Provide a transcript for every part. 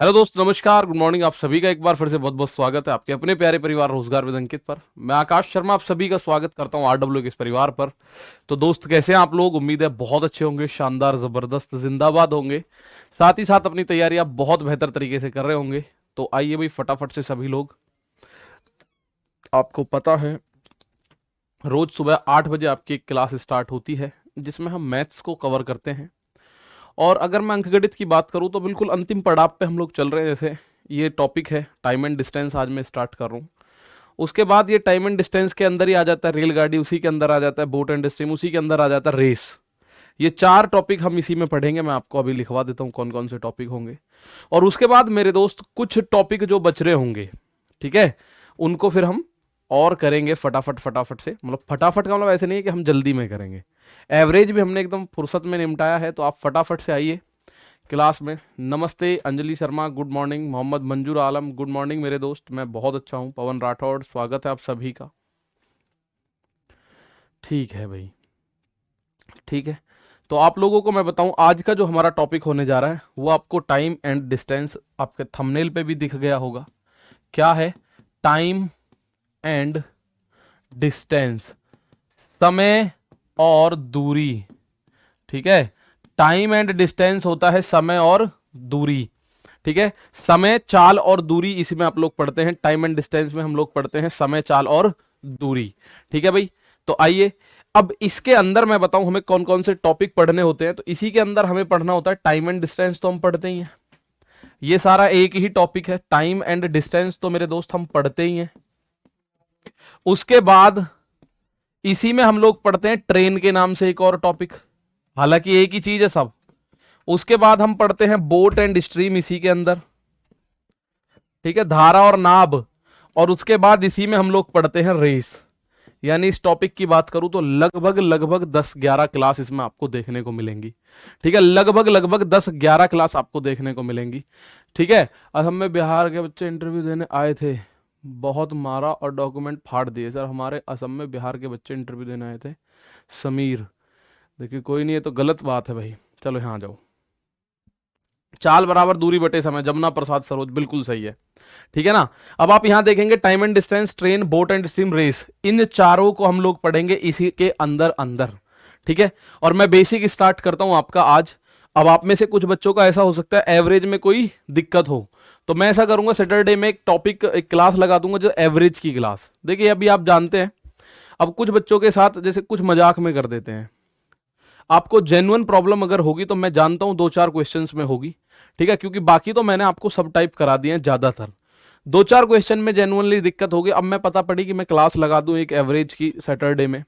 Hello दोस्त, नमस्कार, good morning. आप सभी का एक बार फिर से बहुत बहुत स्वागत है आपके अपने प्यारे परिवार रोजगार विद अंकित पर। मैं आकाश शर्मा आप सभी का स्वागत करता हूं आरडब्ल्यू के इस परिवार पर। तो दोस्त, कैसे हैं आप लोग? उम्मीद है बहुत अच्छे होंगे, शानदार, जबरदस्त, जिंदाबाद होंगे। साथ ही साथ अपनी तैयारियां बहुत बेहतर तरीके से कर रहे होंगे। तो आइए भाई, फटाफट से सभी लोग, आपको पता है रोज सुबह 8 बजे आपकी एक क्लास स्टार्ट होती है जिसमें हम मैथ्स को कवर करते हैं। और अगर मैं अंकगणित की बात करूं तो बिल्कुल अंतिम पड़ाव पे हम लोग चल रहे हैं। जैसे ये टॉपिक है टाइम एंड डिस्टेंस, आज मैं स्टार्ट कर रहा हूँ। उसके बाद ये टाइम एंड डिस्टेंस के अंदर ही आ जाता है रेलगाड़ी, उसी के अंदर आ जाता है बोट एंड स्ट्रीम, उसी के अंदर आ जाता है रेस। ये चार टॉपिक हम इसी में पढ़ेंगे। मैं आपको अभी लिखवा देता हूँ कौन कौन से टॉपिक होंगे। और उसके बाद मेरे दोस्त कुछ टॉपिक जो बच रहे होंगे, ठीक है, उनको फिर हम और करेंगे फटाफट फटाफट से। मतलब फटाफट का मतलब ऐसे नहीं है कि हम जल्दी में करेंगे, एवरेज भी हमने एकदम फुर्सत में निपटाया है। तो आप फटाफट से आइए क्लास में। नमस्ते अंजलि शर्मा, गुड मॉर्निंग। मोहम्मद मंजूर आलम, गुड मॉर्निंग मेरे दोस्त, मैं बहुत अच्छा हूँ। पवन राठौड़, स्वागत है आप सभी का। ठीक है भाई, ठीक है। तो आप लोगों को मैं बताऊं, आज का जो हमारा टॉपिक होने जा रहा है वो आपको टाइम एंड डिस्टेंस, आपके थंबनेल पे भी दिख गया होगा। क्या है? टाइम एंड डिस्टेंस, समय और दूरी। ठीक है, टाइम एंड डिस्टेंस होता है समय और दूरी। ठीक है, समय, चाल और दूरी इसमें आप लोग पढ़ते हैं। टाइम एंड डिस्टेंस में हम लोग पढ़ते हैं समय, चाल और दूरी। ठीक है भाई। तो आइए, अब इसके अंदर मैं बताऊं हमें कौन कौन से टॉपिक पढ़ने होते हैं। तो इसी के अंदर हमें पढ़ना होता है टाइम एंड डिस्टेंस, तो हम पढ़ते ही हैं। ये सारा एक ही टॉपिक है, टाइम एंड डिस्टेंस, तो मेरे दोस्त हम पढ़ते ही हैं। उसके बाद इसी में हम लोग पढ़ते हैं ट्रेन के नाम से एक और टॉपिक, हालांकि एक ही चीज है सब। उसके बाद हम पढ़ते हैं बोट एंड स्ट्रीम इसी के अंदर, ठीक है, धारा और नाव। और उसके बाद इसी में हम लोग पढ़ते हैं रेस। यानी इस टॉपिक की बात करूं तो लगभग लगभग 10-11 क्लास इसमें आपको देखने को मिलेंगी। ठीक है, लगभग लगभग 10-11 क्लास आपको देखने को मिलेंगी। ठीक है। असम में बिहार के बच्चे इंटरव्यू देने आए थे, बहुत मारा और डॉक्यूमेंट फाड़ दिए सर। हमारे असम में बिहार के बच्चे इंटरव्यू देने आए थे। समीर, देखिए कोई नहीं, है तो गलत बात है भाई। चलो यहाँ आ जाओ। चाल बराबर दूरी बटे समय, जमुना प्रसाद सरोज, बिल्कुल सही है। ठीक है ना। अब आप यहां देखेंगे time and distance, train, boat and steam, race, इन चारों को हम लोग पढ़ेंगे इसी के अंदर अंदर। ठीक है। और मैं बेसिक स्टार्ट करता हूं आपका आज। अब आप में से कुछ बच्चों का ऐसा हो सकता है एवरेज में कोई दिक्कत हो, तो मैं ऐसा करूंगा सैटरडे में एक टॉपिक, एक क्लास लगा दूंगा जो एवरेज की क्लास। देखिए अभी आप जानते हैं, अब कुछ बच्चों के साथ जैसे कुछ मजाक में कर देते हैं। आपको जेन्युइन प्रॉब्लम अगर होगी तो मैं जानता हूं 2-4 क्वेश्चंस में होगी। ठीक है, क्योंकि बाकी तो मैंने आपको सब टाइप करा दिए हैं ज्यादातर। 2-4 क्वेश्चन में जेन्युइनली दिक्कत होगी। अब मैं पता पड़ी कि मैं क्लास लगा दूं एक एवरेज की सैटरडे में,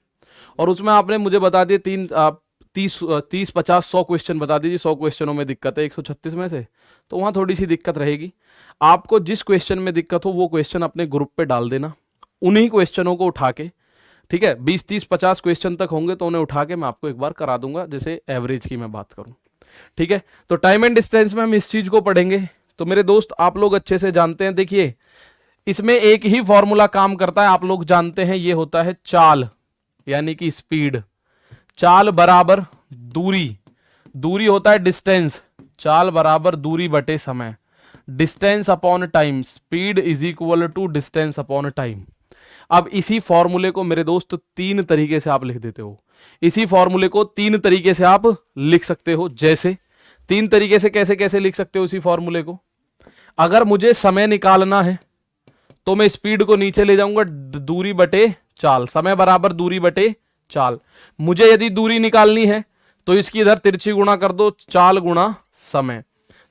और उसमें आपने मुझे बता दिए 30-50-100 क्वेश्चन बता दीजिए। 100 क्वेश्चनों में दिक्कत है 136 में से, तो वहां थोड़ी सी दिक्कत रहेगी। आपको जिस क्वेश्चन में दिक्कत हो वो क्वेश्चन अपने ग्रुप पे डाल देना, उन्हीं क्वेश्चनों को उठा के। ठीक है, 20-30-50 क्वेश्चन तक होंगे तो उन्हें उठा के मैं आपको एक बार करा दूंगा, जैसे एवरेज की मैं बात करूं। ठीक है। तो टाइम एंड डिस्टेंस में हम इस चीज को पढ़ेंगे। तो मेरे दोस्त आप लोग अच्छे से जानते हैं, देखिए इसमें एक ही फॉर्मूला काम करता है, आप लोग जानते हैं, ये होता है चाल, यानी कि स्पीड। चाल बराबर दूरी, दूरी होता है डिस्टेंस, चाल बराबर दूरी बटे समय, distance upon time, speed is equal to distance upon time. अब इसी फॉर्मूले को मेरे दोस्त तीन तरीके से आप लिख देते हो। इसी फॉर्मूले को तीन तरीके से आप लिख सकते हो। जैसे तीन तरीके से कैसे कैसे लिख सकते हो इसी फॉर्मूले को? अगर मुझे समय निकालना है तो मैं स्पीड को नीचे ले जाऊंगा, दूरी बटे चाल, समय बराबर दूरी बटे चाल। मुझे यदि दूरी निकालनी है तो इसकी इधर तिरछी गुणा कर दो, चाल गुणा समय।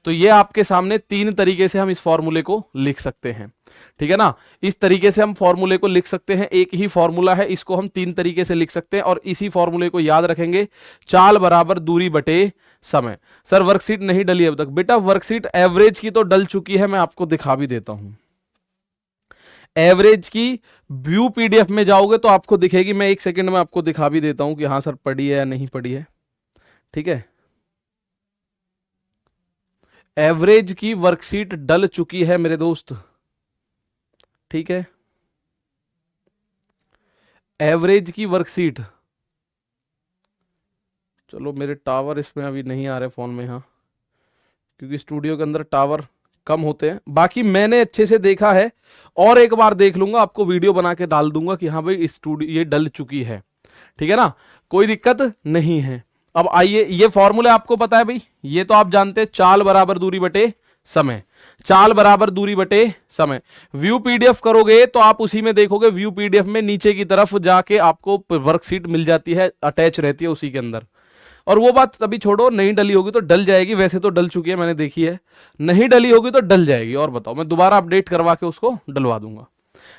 तो ये आपके सामने तीन तरीके से हम इस फॉर्मूले को लिख सकते हैं। ठीक है ना, इस तरीके से हम फॉर्मूले को लिख सकते हैं। एक ही फॉर्मूला है, इसको हम तीन तरीके से लिख सकते हैं, और इसी फॉर्मूले को याद रखेंगे, चाल बराबर दूरी बटे समय। सर वर्कशीट नहीं डली अब तक, बेटा वर्कशीट एवरेज की तो डल चुकी है, मैं आपको दिखा भी देता हूं। एवरेज की व्यू पीडीएफ में जाओगे तो आपको दिखेगी, मैं एक सेकंड में आपको दिखा भी देता हूं कि हाँ सर पढ़ी है या नहीं पढ़ी है। ठीक है, एवरेज की वर्कशीट डल चुकी है मेरे दोस्त। ठीक है, एवरेज की वर्कशीट, चलो मेरे टावर इसमें अभी नहीं आ रहे फोन में, हाँ, क्योंकि स्टूडियो के अंदर टावर कम होते हैं। बाकी मैंने अच्छे से देखा है, और एक बार देख लूंगा, आपको वीडियो बना के डाल दूंगा कि हाँ भाई स्टूडियो ये डल चुकी है, ठीक है ना, कोई दिक्कत नहीं है। अब आइए, ये फॉर्मूला आपको पता है भाई, ये तो आप जानते हैं, चाल बराबर दूरी बटे समय, चाल बराबर दूरी बटे समय। व्यू पीडीएफ करोगे तो आप उसी में देखोगे, व्यू पीडीएफ में नीचे की तरफ जाके आपको वर्कशीट मिल जाती है, अटैच रहती है उसी के अंदर। और वो बात अभी छोड़ो, नहीं डली होगी तो डल जाएगी, वैसे तो डल चुकी है, मैंने देखी है, नहीं डली होगी तो डल जाएगी। और बताओ, मैं दोबारा अपडेट करवा के उसको डलवा दूंगा।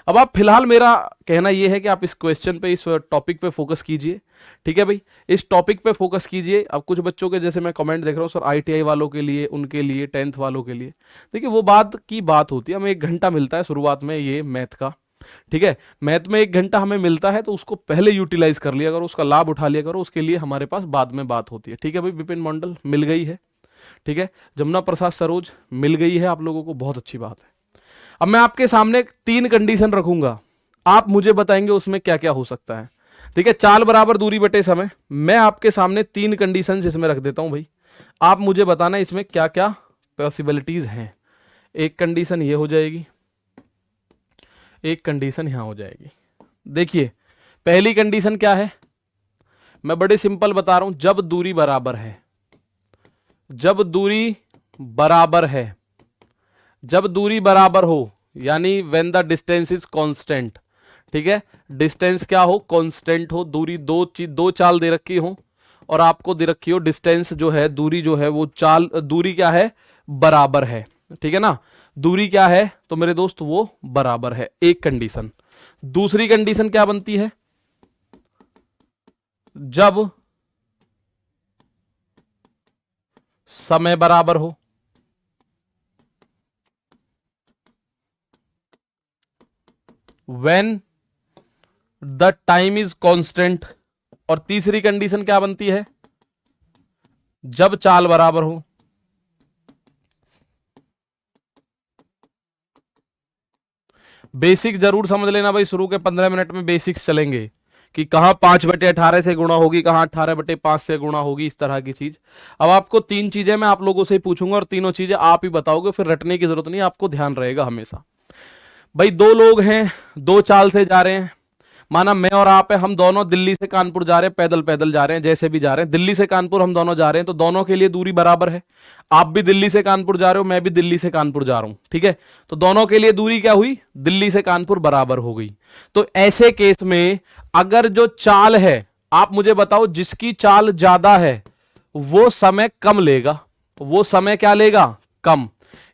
अब आप फिलहाल, मेरा कहना यह है कि आप इस क्वेश्चन पे, इस टॉपिक पे फोकस कीजिए, ठीक है भाई, इस टॉपिक पे फोकस कीजिए। अब कुछ बच्चों के जैसे मैं कमेंट देख रहा हूँ, सर आईटीआई वालों के लिए, उनके लिए, 10th वालों के लिए, देखिए वो बात की बात होती है, हमें 1 घंटा मिलता है शुरुआत में ये मैथ का, ठीक है, मैथ में 1 घंटा हमें मिलता है, तो उसको पहले यूटिलाइज कर लिया करो, उसका लाभ उठा लिया करो, उसके लिए हमारे पास बाद में बात होती है, ठीक है भाई। विपिन मंडल मिल गई है, ठीक है, जमुना प्रसाद सरोज मिल गई है आप लोगों को, बहुत अच्छी बात है। अब मैं आपके सामने 3 कंडीशन रखूंगा, आप मुझे बताएंगे उसमें क्या क्या हो सकता है, ठीक है। चाल बराबर दूरी बटे समय, मैं आपके सामने 3 कंडीशन इसमें रख देता हूं भाई, आप मुझे बताना इसमें क्या क्या पॉसिबिलिटीज हैं। एक कंडीशन ये हो जाएगी, एक कंडीशन यहां हो जाएगी। देखिए पहली कंडीशन क्या है, मैं बड़े सिंपल बता रहा हूं, जब दूरी बराबर है, जब दूरी बराबर है, जब दूरी बराबर हो, यानी when the distance is constant, ठीक है, डिस्टेंस क्या हो, कांस्टेंट हो, दूरी दो चाल दे रखी हो, और आपको दे रखी हो डिस्टेंस जो है, दूरी जो है वो चाल, दूरी क्या है, बराबर है, ठीक है ना, दूरी क्या है तो मेरे दोस्त वो बराबर है, एक कंडीशन। दूसरी कंडीशन क्या बनती है, जब समय बराबर हो, when the time is constant. और तीसरी कंडीशन क्या बनती है, जब चाल बराबर हो। बेसिक जरूर समझ लेना भाई, शुरू के 15 मिनट में बेसिक्स चलेंगे कि कहां 5/18 से गुणा होगी, कहां 18/5 से गुणा होगी, इस तरह की चीज। अब आपको 3 चीजें मैं आप लोगों से ही पूछूंगा, और तीनों चीजें आप ही बताओगे, फिर रटने की जरूरत नहीं, आपको ध्यान रहेगा हमेशा। भाई 2 लोग हैं, 2 चाल से जा रहे हैं, माना मैं और आप है, हम दोनों दिल्ली से कानपुर जा रहे हैं, पैदल पैदल जा रहे हैं, जैसे भी जा रहे हैं, दिल्ली से कानपुर हम दोनों जा रहे हैं, तो दोनों के लिए दूरी बराबर है। आप भी दिल्ली से कानपुर जा रहे हो, मैं भी दिल्ली से कानपुर जा रहा हूं, ठीक है, तो दोनों के लिए दूरी क्या हुई, दिल्ली से कानपुर बराबर हो गई। तो ऐसे केस में अगर जो चाल है, आप मुझे बताओ, जिसकी चाल ज्यादा है वो समय कम लेगा, वो समय क्या लेगा, कम।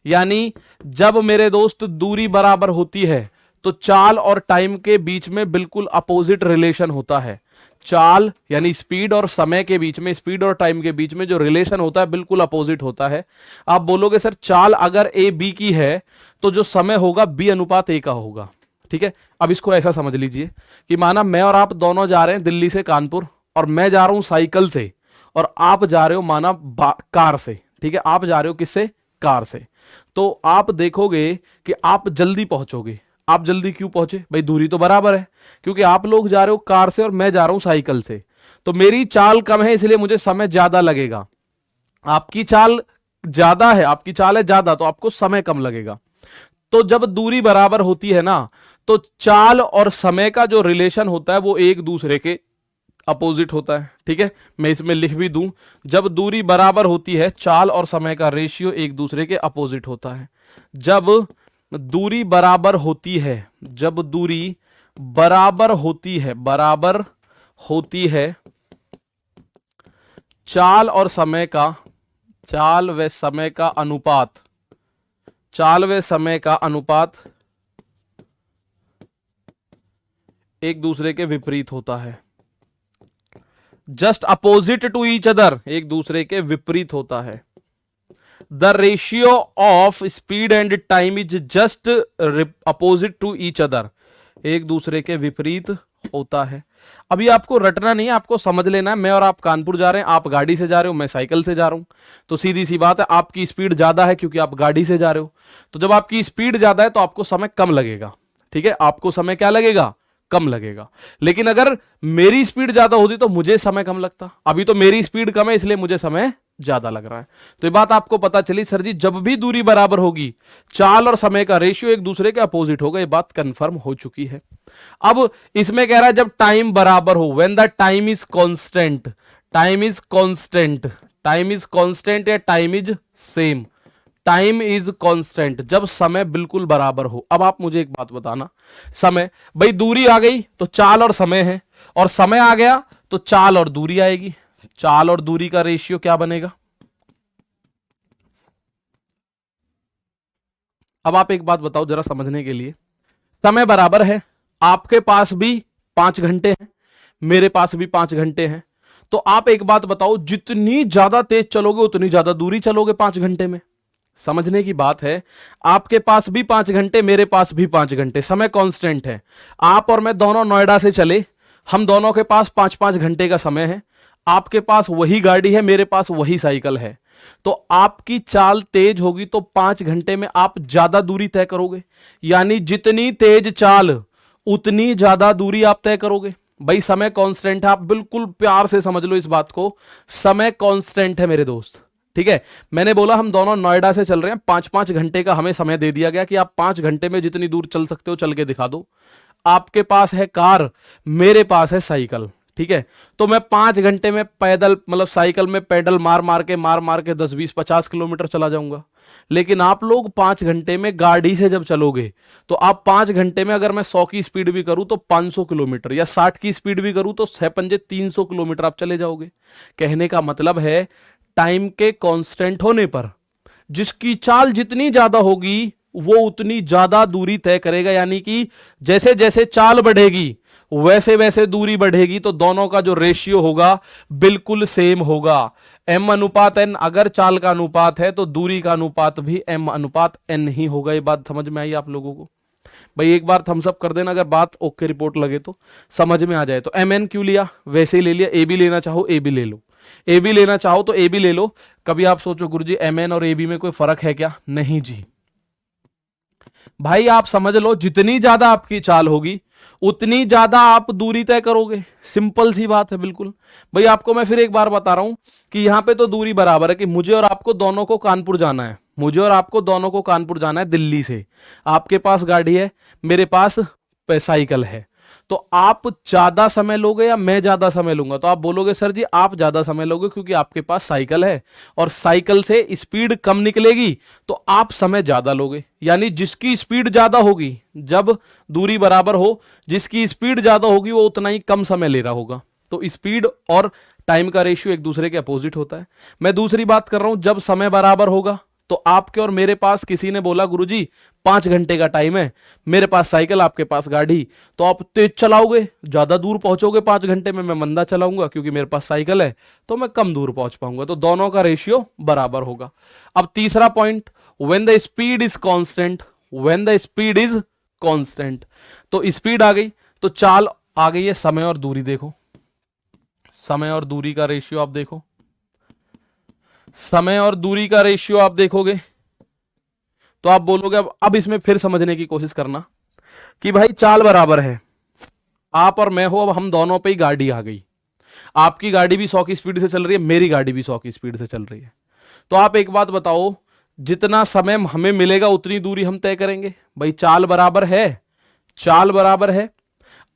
यानी जब मेरे दोस्त दूरी बराबर होती है तो चाल और टाइम के बीच में बिल्कुल अपोजिट रिलेशन होता है। चाल यानी स्पीड और समय के बीच में, स्पीड और टाइम के बीच में जो रिलेशन होता है बिल्कुल अपोजिट होता है। आप बोलोगे सर चाल अगर ए बी की है तो जो समय होगा B/A का होगा, ठीक है। अब इसको ऐसा समझ लीजिए कि माना मैं और आप दोनों जा रहे हैं दिल्ली से कानपुर, और मैं जा रहा हूं साइकिल से, और आप जा रहे हो माना कार से, ठीक है, आप जा रहे हो किससे, कार से। तो आप देखोगे कि आप जल्दी पहुंचोगे। आप जल्दी क्यों पहुंचे भाई, दूरी तो बराबर है, क्योंकि आप लोग जा रहे हो कार से और मैं जा रहा हूं साइकिल से, तो मेरी चाल कम है इसलिए मुझे समय ज्यादा लगेगा। आपकी चाल ज्यादा है, आपकी चाल है ज्यादा, तो आपको समय कम लगेगा। तो जब दूरी बराबर होती है ना, तो चाल और समय का जो रिलेशन होता है वो एक दूसरे के अपोजिट होता है, ठीक है। मैं इसमें लिख भी दूं, जब दूरी बराबर होती है, चाल और समय का रेशियो एक दूसरे के अपोजिट होता है। जब दूरी बराबर होती है, जब दूरी बराबर होती है, बराबर होती है, चाल और समय का, चाल व समय का अनुपात, चाल व समय का अनुपात एक दूसरे के विपरीत होता है। Just opposite to each other, एक दूसरे के विपरीत होता है। The ratio of speed and time is just opposite to each other, एक दूसरे के विपरीत होता है। अभी आपको रटना नहीं है, आपको समझ लेना है। मैं और आप कानपुर जा रहे हैं, आप गाड़ी से जा रहे हो, मैं साइकिल से जा रहा हूं, तो सीधी सी बात है आपकी स्पीड ज्यादा है क्योंकि आप गाड़ी से जा रहे हो। तो जब आपकी स्पीड ज्यादा है तो आपको समय कम लगेगा, ठीक है, आपको समय क्या लगेगा, कम लगेगा। लेकिन अगर मेरी स्पीड ज्यादा होती तो मुझे समय कम लगता। अभी तो मेरी स्पीड कम है इसलिए मुझे समय ज्यादा लग रहा है। तो ये बात आपको पता चली सर जी, जब भी दूरी बराबर होगी चाल और समय का रेशियो एक दूसरे के अपोजिट होगा, ये बात कंफर्म हो चुकी है। अब इसमें कह रहा है जब टाइम बराबर हो, when the time is constant, time is constant, time is constant या time is same, time is constant, जब समय बिल्कुल बराबर हो। अब आप मुझे एक बात बताना, समय, भाई दूरी आ गई तो चाल और समय है, और समय आ गया तो चाल और दूरी आएगी। चाल और दूरी का रेशियो क्या बनेगा? अब आप एक बात बताओ जरा समझने के लिए, समय बराबर है, आपके पास भी 5 घंटे हैं, मेरे पास भी 5 घंटे हैं, तो आप एक बात बताओ, जितनी ज्यादा तेज चलोगे उतनी ज्यादा दूरी चलोगे 5 घंटे में। समझने की बात है, आपके पास भी 5 घंटे, मेरे पास भी 5 घंटे, समय कांस्टेंट है। आप और मैं दोनों नोएडा से चले, हम दोनों के पास 5-5 घंटे का समय है, आपके पास वही गाड़ी है, मेरे पास वही साइकिल है, तो आपकी चाल तेज होगी तो 5 घंटे में आप ज्यादा दूरी तय करोगे, यानी जितनी तेज चाल उतनी ज्यादा दूरी आप तय करोगे। भाई समय कांस्टेंट है, आप बिल्कुल प्यार से समझ लो इस बात को, समय कांस्टेंट है मेरे दोस्त, ठीक है। मैंने बोला हम दोनों नोएडा से चल रहे हैं, 5-5 घंटे का हमें समय दे दिया गया कि आप 5 घंटे में जितनी दूर चल सकते हो चल के दिखा दो। आपके पास है कार, मेरे पास है साइकिल, ठीक है, तो मैं 5 घंटे में पैदल, मतलब साइकिल में पेडल मार मार के 10-20-50 किलोमीटर चला जाऊंगा। लेकिन आप लोग 5 घंटे में गाड़ी से जब चलोगे तो आप 5 घंटे में, अगर मैं 100 की स्पीड भी करूं तो 500 किलोमीटर, या 60 की स्पीड भी करूं तो 6-5 300 किलोमीटर आप चले जाओगे। कहने का मतलब है टाइम के कांस्टेंट होने पर जिसकी चाल जितनी ज्यादा होगी वो उतनी ज्यादा दूरी तय करेगा, यानी कि जैसे जैसे चाल बढ़ेगी वैसे वैसे दूरी बढ़ेगी, तो दोनों का जो रेशियो होगा बिल्कुल सेम होगा। M/N, अगर चाल का अनुपात है तो दूरी का अनुपात भी M/N ही होगा। ये बात समझ में आई आप लोगों को? भाई एक बार थम्स अप कर देना अगर बात ओके रिपोर्ट लगे तो, समझ में आ जाए तो। MN क्यों लिया? वैसे ही ले लिया। AB लेना चाहो AB ले लो, AB लेना चाहो तो AB ले लो। कभी आप सोचो गुरुजी MN और AB में कोई फर्क है क्या? नहीं जी भाई, आप समझ लो जितनी ज्यादा आपकी चाल होगी उतनी ज्यादा आप दूरी तय करोगे, सिंपल सी बात है बिल्कुल। भाई आपको मैं फिर एक बार बता रहा हूं कि यहां पे तो दूरी बराबर है कि मुझे और आपको दोनों को कानपुर जाना है, मुझे और आपको दोनों को कानपुर जाना है दिल्ली से। आपके पास गाड़ी है, मेरे पास साइकिल है, तो आप ज्यादा समय लोगे या मैं ज्यादा समय लूंगा? तो आप बोलोगे सर जी आप ज्यादा समय लोगे क्योंकि आपके पास साइकिल है और साइकिल से स्पीड कम निकलेगी, तो आप समय ज्यादा लोगे। यानी जिसकी स्पीड ज्यादा होगी, जब दूरी बराबर हो, जिसकी स्पीड ज्यादा होगी वो उतना ही कम समय ले रहा होगा। तो स्पीड और टाइम का रेशियो एक दूसरे के अपोजिट होता है। मैं दूसरी बात कर रहा हूं, जब समय बराबर होगा तो आपके और मेरे पास, किसी ने बोला गुरुजी 5 घंटे का टाइम है, मेरे पास साइकिल आपके पास गाड़ी, तो आप तेज चलाओगे, ज्यादा दूर पहुंचोगे 5 घंटे में, मैं मंदा चलाऊंगा क्योंकि मेरे पास साइकिल है तो मैं कम दूर पहुंच पाऊंगा। तो दोनों का रेशियो बराबर होगा। अब तीसरा point, when the speed is constant, when the speed is constant, तो स्पीड आ गई तो चाल आ गई है, समय और दूरी देखो, समय और दूरी का रेशियो आप देखो, समय और दूरी का रेशियो आप देखोगे तो आप बोलोगे, अब इसमें फिर समझने की कोशिश करना कि भाई चाल बराबर है, आप और मैं हो, अब हम दोनों पे ही गाड़ी आ गई, आपकी गाड़ी भी 100 की स्पीड से चल रही है, मेरी गाड़ी भी 100 की स्पीड से चल रही है, तो आप एक बात बताओ, जितना समय हमें मिलेगा उतनी दूरी हम तय करेंगे। भाई चाल बराबर है, चाल बराबर है,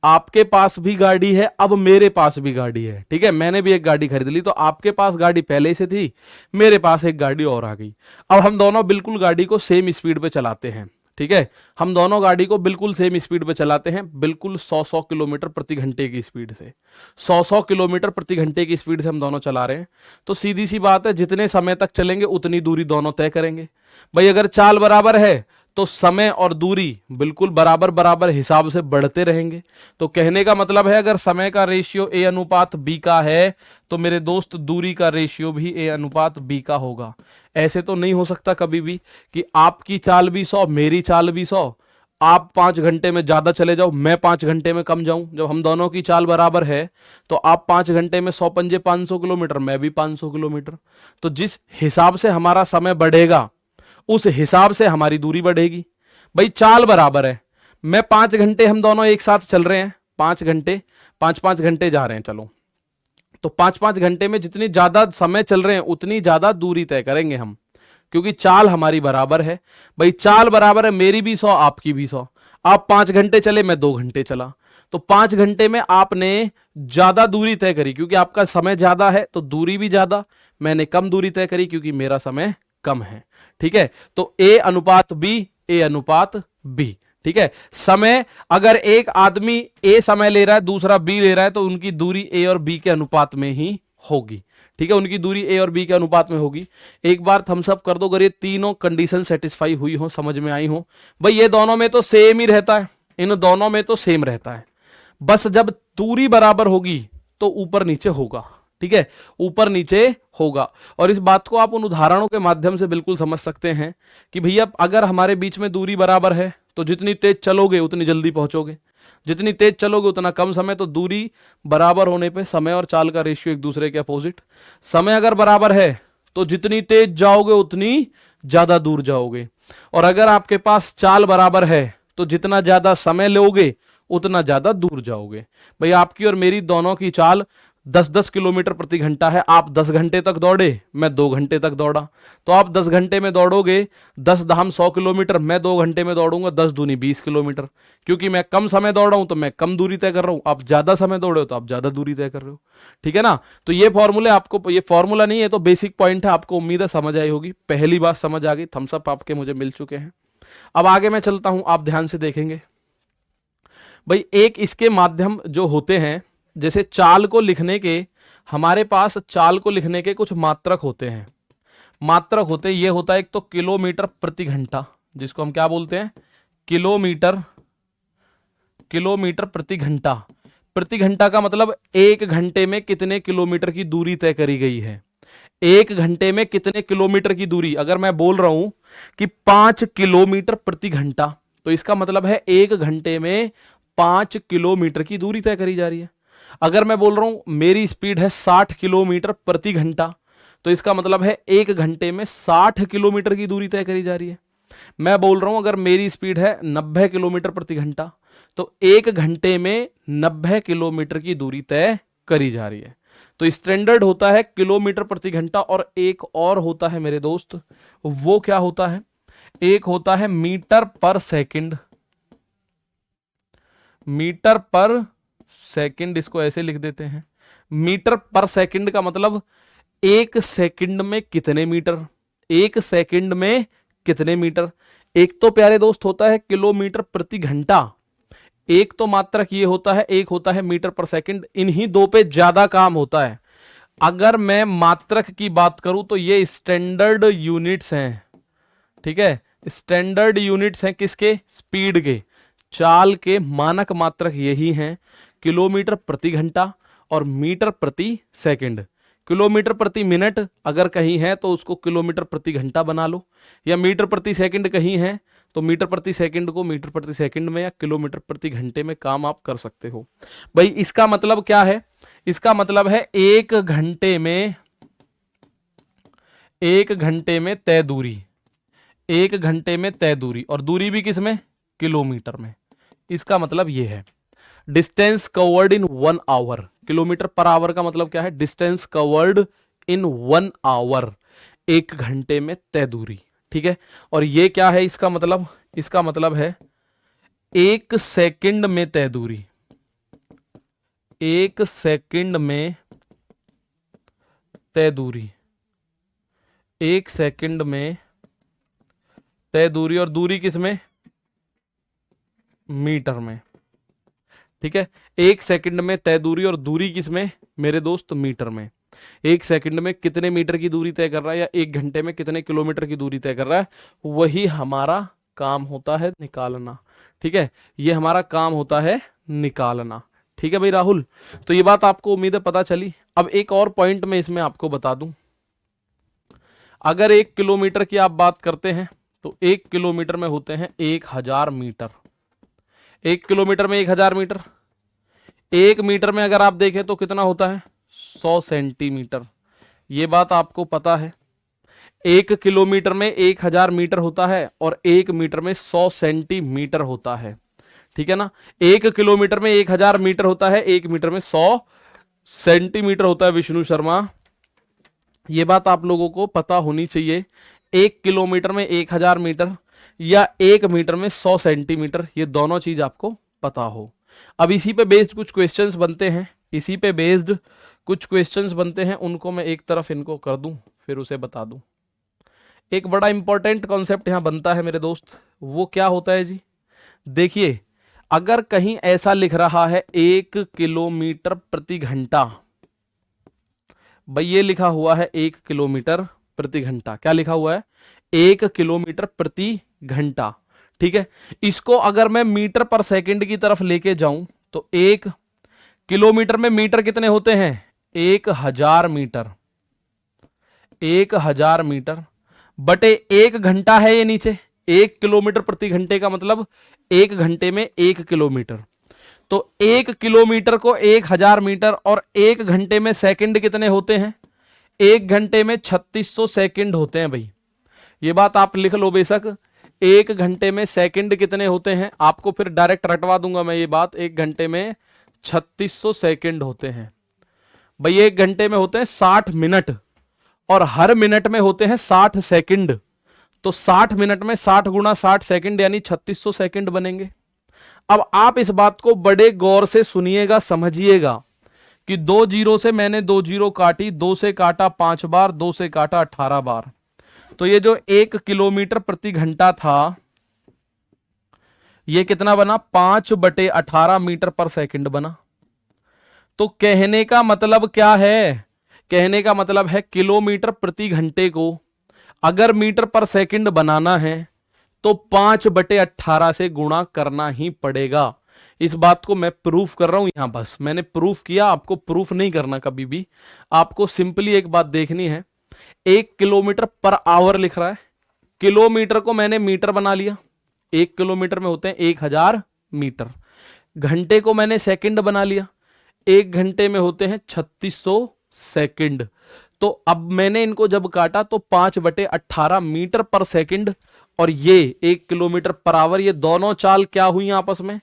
आपके पास भी गाड़ी है, अब मेरे पास भी गाड़ी है, ठीक है, मैंने भी एक गाड़ी खरीद ली, तो आपके पास गाड़ी पहले से थी, मेरे पास एक गाड़ी और आ गई। अब हम दोनों बिल्कुल गाड़ी को सेम स्पीड पे चलाते हैं, ठीक है, हम दोनों गाड़ी को बिल्कुल सेम स्पीड पे चलाते हैं, बिल्कुल 100-100 किलोमीटर प्रति घंटे की स्पीड से, 100-100 किलोमीटर प्रति घंटे की स्पीड से हम दोनों चला रहे हैं। तो सीधी सी बात है, जितने समय तक चलेंगे उतनी दूरी दोनों तय करेंगे। भाई अगर चाल बराबर है तो समय और दूरी बिल्कुल बराबर बराबर हिसाब से बढ़ते रहेंगे। तो कहने का मतलब है, अगर समय का रेशियो A/B का है तो मेरे दोस्त दूरी का रेशियो भी A/B का होगा। ऐसे तो नहीं हो सकता कभी भी कि आपकी चाल भी 100 मेरी चाल भी 100, आप 5 घंटे में ज्यादा चले जाओ मैं 5 घंटे में कम जाऊं। जब हम दोनों की चाल बराबर है तो आप 5 घंटे में 100 पंजे 500 किलोमीटर, मैं भी 500 किलोमीटर। तो जिस हिसाब से हमारा समय बढ़ेगा उस हिसाब से हमारी दूरी बढ़ेगी। भाई चाल बराबर है, मैं 5 घंटे, हम दोनों एक साथ चल रहे हैं, 5 घंटे, 5-5 घंटे जा रहे हैं, चलो तो 5-5 घंटे में जितनी ज्यादा समय चल रहे हैं उतनी ज्यादा दूरी तय करेंगे हम, क्योंकि चाल हमारी बराबर है। भाई चाल बराबर है, मेरी भी 100 आपकी भी 100। आप 5 घंटे चले, मैं 2 घंटे चला, तो 5 घंटे में आपने ज्यादा दूरी तय करी क्योंकि आपका समय ज्यादा है, तो दूरी भी ज्यादा। मैंने कम दूरी तय करी क्योंकि मेरा समय कम है। ठीक है, तो ए अनुपात बी, ए अनुपात बी। ठीक है, समय अगर एक आदमी ए समय ले रहा है, दूसरा बी ले रहा है, तो उनकी दूरी ए और बी के अनुपात में ही होगी। ठीक है, उनकी दूरी ए और बी के अनुपात में होगी। एक बार थम्स अप कर दो अगर ये तीनों कंडीशन सेटिस्फाई हुई हो, समझ में आई हो। भाई ये दोनों में तो सेम ही रहता है, इन दोनों में तो सेम रहता है, बस जब दूरी बराबर होगी तो ऊपर नीचे होगा। ठीक है, ऊपर नीचे होगा। और इस बात को आप उन उदाहरणों के माध्यम से बिल्कुल समझ सकते हैं कि भैया अगर हमारे बीच में दूरी बराबर है तो जितनी तेज चलोगे उतनी जल्दी पहुंचोगे, जितनी तेज चलोगे उतना कम समय। तो दूरी बराबर होने पे समय और चाल का रेशियो एक दूसरे के अपोजिट। समय अगर बराबर है तो जितनी तेज जाओगे उतनी ज्यादा दूर जाओगे, और अगर आपके पास चाल बराबर है तो जितना ज्यादा समय लोगे उतना ज्यादा दूर जाओगे। भाई आपकी और मेरी दोनों की चाल 10-10 किलोमीटर प्रति घंटा है। आप 10 घंटे तक दौड़े, मैं 2 घंटे तक दौड़ा, तो आप 10 घंटे में दौड़ोगे 10 धाम 100 किलोमीटर, मैं 2 घंटे में दौड़ूंगा 10 दूनी 20 किलोमीटर। क्योंकि मैं कम समय दौड़ रहा हूं तो मैं कम दूरी तय कर रहा हूं, आप ज्यादा समय दौड़े हो तो आप ज्यादा दूरी तय कर रहे हो। ठीक है ना, तो ये फॉर्मूले आपको, ये फॉर्मूला नहीं है तो बेसिक पॉइंट है, आपको उम्मीद है समझ आई होगी। पहली बात समझ आ गई, थम्स अप आपके मुझे मिल चुके हैं। अब आगे मैं चलता हूं, आप ध्यान से देखेंगे। भाई एक इसके माध्यम जो होते हैं, जैसे चाल को लिखने के, हमारे पास चाल को लिखने के कुछ मात्रक होते हैं। मात्रक होते हैं, ये होता है एक तो किलोमीटर प्रति घंटा, जिसको हम क्या बोलते हैं, किलोमीटर, किलोमीटर प्रति घंटा। प्रति घंटा का मतलब एक घंटे में कितने किलोमीटर की दूरी तय करी गई है। एक घंटे में कितने किलोमीटर की दूरी, अगर मैं बोल रहा हूं कि 5 किलोमीटर प्रति घंटा, तो इसका मतलब है एक घंटे में 5 किलोमीटर की दूरी तय करी जा रही है। अगर मैं बोल रहा हूं मेरी स्पीड है 60 किलोमीटर प्रति घंटा, तो इसका मतलब है एक घंटे में 60 किलोमीटर की दूरी तय करी जा रही है। मैं बोल रहा हूं अगर मेरी स्पीड है 90 किलोमीटर प्रति घंटा, तो एक घंटे में 90 किलोमीटर की दूरी तय करी जा रही है। तो स्टैंडर्ड होता है किलोमीटर प्रति घंटा, और एक और होता है मेरे दोस्त, वो क्या होता है, एक होता है मीटर पर सेकंड। मीटर पर सेकंड, इसको ऐसे लिख देते हैं, मीटर पर सेकंड का मतलब एक सेकंड में कितने मीटर, एक सेकंड में कितने मीटर। एक तो प्यारे दोस्त होता है किलोमीटर प्रति घंटा, एक तो मात्रक ये होता है, एक होता है मीटर पर सेकंड। इन्हीं दो पे ज्यादा काम होता है। अगर मैं मात्रक की बात करूं तो ये स्टैंडर्ड यूनिट्स हैं। ठीक है, स्टैंडर्ड यूनिट्स हैं किसके, स्पीड के, चाल के मानक मात्रक यही हैं, किलोमीटर प्रति घंटा और मीटर प्रति सेकंड। किलोमीटर प्रति मिनट अगर कहीं है तो उसको किलोमीटर प्रति घंटा बना लो, या मीटर प्रति सेकंड कहीं है तो मीटर प्रति सेकंड को मीटर प्रति सेकंड में या किलोमीटर प्रति घंटे में काम आप कर सकते हो। भाई इसका मतलब क्या है, इसका मतलब है एक घंटे में, एक घंटे में तय दूरी, एक घंटे में तय दूरी, और दूरी भी किस में, किलोमीटर में। इसका मतलब यह है distance covered in 1 hour. Kilometre पर आवर का मतलब क्या है, डिस्टेंस कवर्ड इन 1 आवर, एक घंटे में तय दूरी। ठीक है, और ये क्या है इसका मतलब, इसका मतलब है एक सेकंड में तय दूरी, एक सेकंड में तय दूरी, एक सेकंड में तय दूरी, और दूरी किस में, मीटर में। ठीक है, एक सेकंड में तय दूरी और दूरी किस में मेरे दोस्त, मीटर में। एक सेकंड में कितने मीटर की दूरी तय कर रहा है या एक घंटे में कितने किलोमीटर की दूरी तय कर रहा है, वही हमारा काम होता है निकालना। ठीक है, ये हमारा काम होता है निकालना। ठीक है भाई राहुल, तो ये बात आपको उम्मीद है पता चली। अब एक और पॉइंट में इसमें आपको बता दूं, अगर 1 किलोमीटर की आप बात करते हैं तो 1 किलोमीटर में होते हैं 1000 मीटर। 1 किलोमीटर में 1000 मीटर, 1 मीटर में अगर आप देखें तो कितना होता है, 100 सेंटीमीटर। ये बात आपको पता है, 1 किलोमीटर में 1000 मीटर होता है और 1 मीटर में 100 सेंटीमीटर होता है। ठीक है ना, 1 किलोमीटर में 1000 मीटर होता है, 1 मीटर में 100 सेंटीमीटर होता है विष्णु शर्मा। ये बात आप लोगों को पता होनी चाहिए। 1 किलोमीटर में 1000 मीटर या 1 मीटर में 100 सेंटीमीटर, ये दोनों चीज आपको पता हो। अब इसी पे बेस्ड कुछ क्वेश्चंस बनते हैं, इसी पे बेस्ड कुछ क्वेश्चंस बनते हैं, उनको मैं एक तरफ इनको कर दूं फिर उसे बता दूं। एक बड़ा इंपॉर्टेंट कॉन्सेप्ट यहां बनता है मेरे दोस्त, वो क्या होता है जी? देखिए, अगर कहीं ऐसा लिख रहा है 1 किलोमीटर प्रति घंटा, भाई ये लिखा हुआ है 1 किलोमीटर प्रति घंटा, क्या लिखा हुआ है? 1 किलोमीटर प्रति घंटा, ठीक है। इसको अगर मैं मीटर पर सेकंड की तरफ लेके जाऊं तो 1 किलोमीटर में मीटर कितने होते हैं? 1000 मीटर, 1000 मीटर बटे 1 घंटा है ये नीचे। 1 किलोमीटर प्रति घंटे का मतलब 1 घंटे में 1 किलोमीटर, तो 1 किलोमीटर को 1000 मीटर और 1 घंटे में सेकंड कितने होते हैं? 1 घंटे में 3600 सेकंड होते हैं भाई। ये बात आप लिख लो बेशक, 1 घंटे में सेकंड कितने होते हैं, आपको फिर डायरेक्ट रटवा दूंगा मैं ये बात। 1 घंटे में 3600 सेकंड होते हैं भाई। 1 घंटे में होते हैं 60 मिनट और हर मिनट में होते हैं 60 सेकंड, तो 60 मिनट में 60 गुणा 60 सेकंड यानी 3600 सेकंड बनेंगे। अब आप इस बात को बड़े गौर से सुनिएगा, समझिएगा कि 2 जीरो से मैंने 2 जीरो काटी, 2 से काटा 5 बार, 2 से काटा 18 बार, तो ये जो 1 किलोमीटर प्रति घंटा था ये कितना बना? 5/18 मीटर पर सेकंड बना। तो कहने का मतलब क्या है? कहने का मतलब है किलोमीटर प्रति घंटे को अगर मीटर पर सेकंड बनाना है तो 5/18 से गुणा करना ही पड़ेगा। इस बात को मैं प्रूफ कर रहा हूं यहां, बस मैंने प्रूफ किया, आपको प्रूफ नहीं करना कभी भी। आपको सिंपली एक बात देखनी है, 1 किलोमीटर पर आवर लिख रहा है, किलोमीटर को मैंने मीटर बना लिया, 1 किलोमीटर में होते हैं 1000 मीटर। घंटे को मैंने सेकंड बना लिया, 1 घंटे में होते हैं 3600 सेकंड। तो अब मैंने इनको जब काटा तो 5/18 मीटर पर सेकंड और ये 1 किलोमीटर पर आवर, ये दोनों चाल क्या हुई आपस में?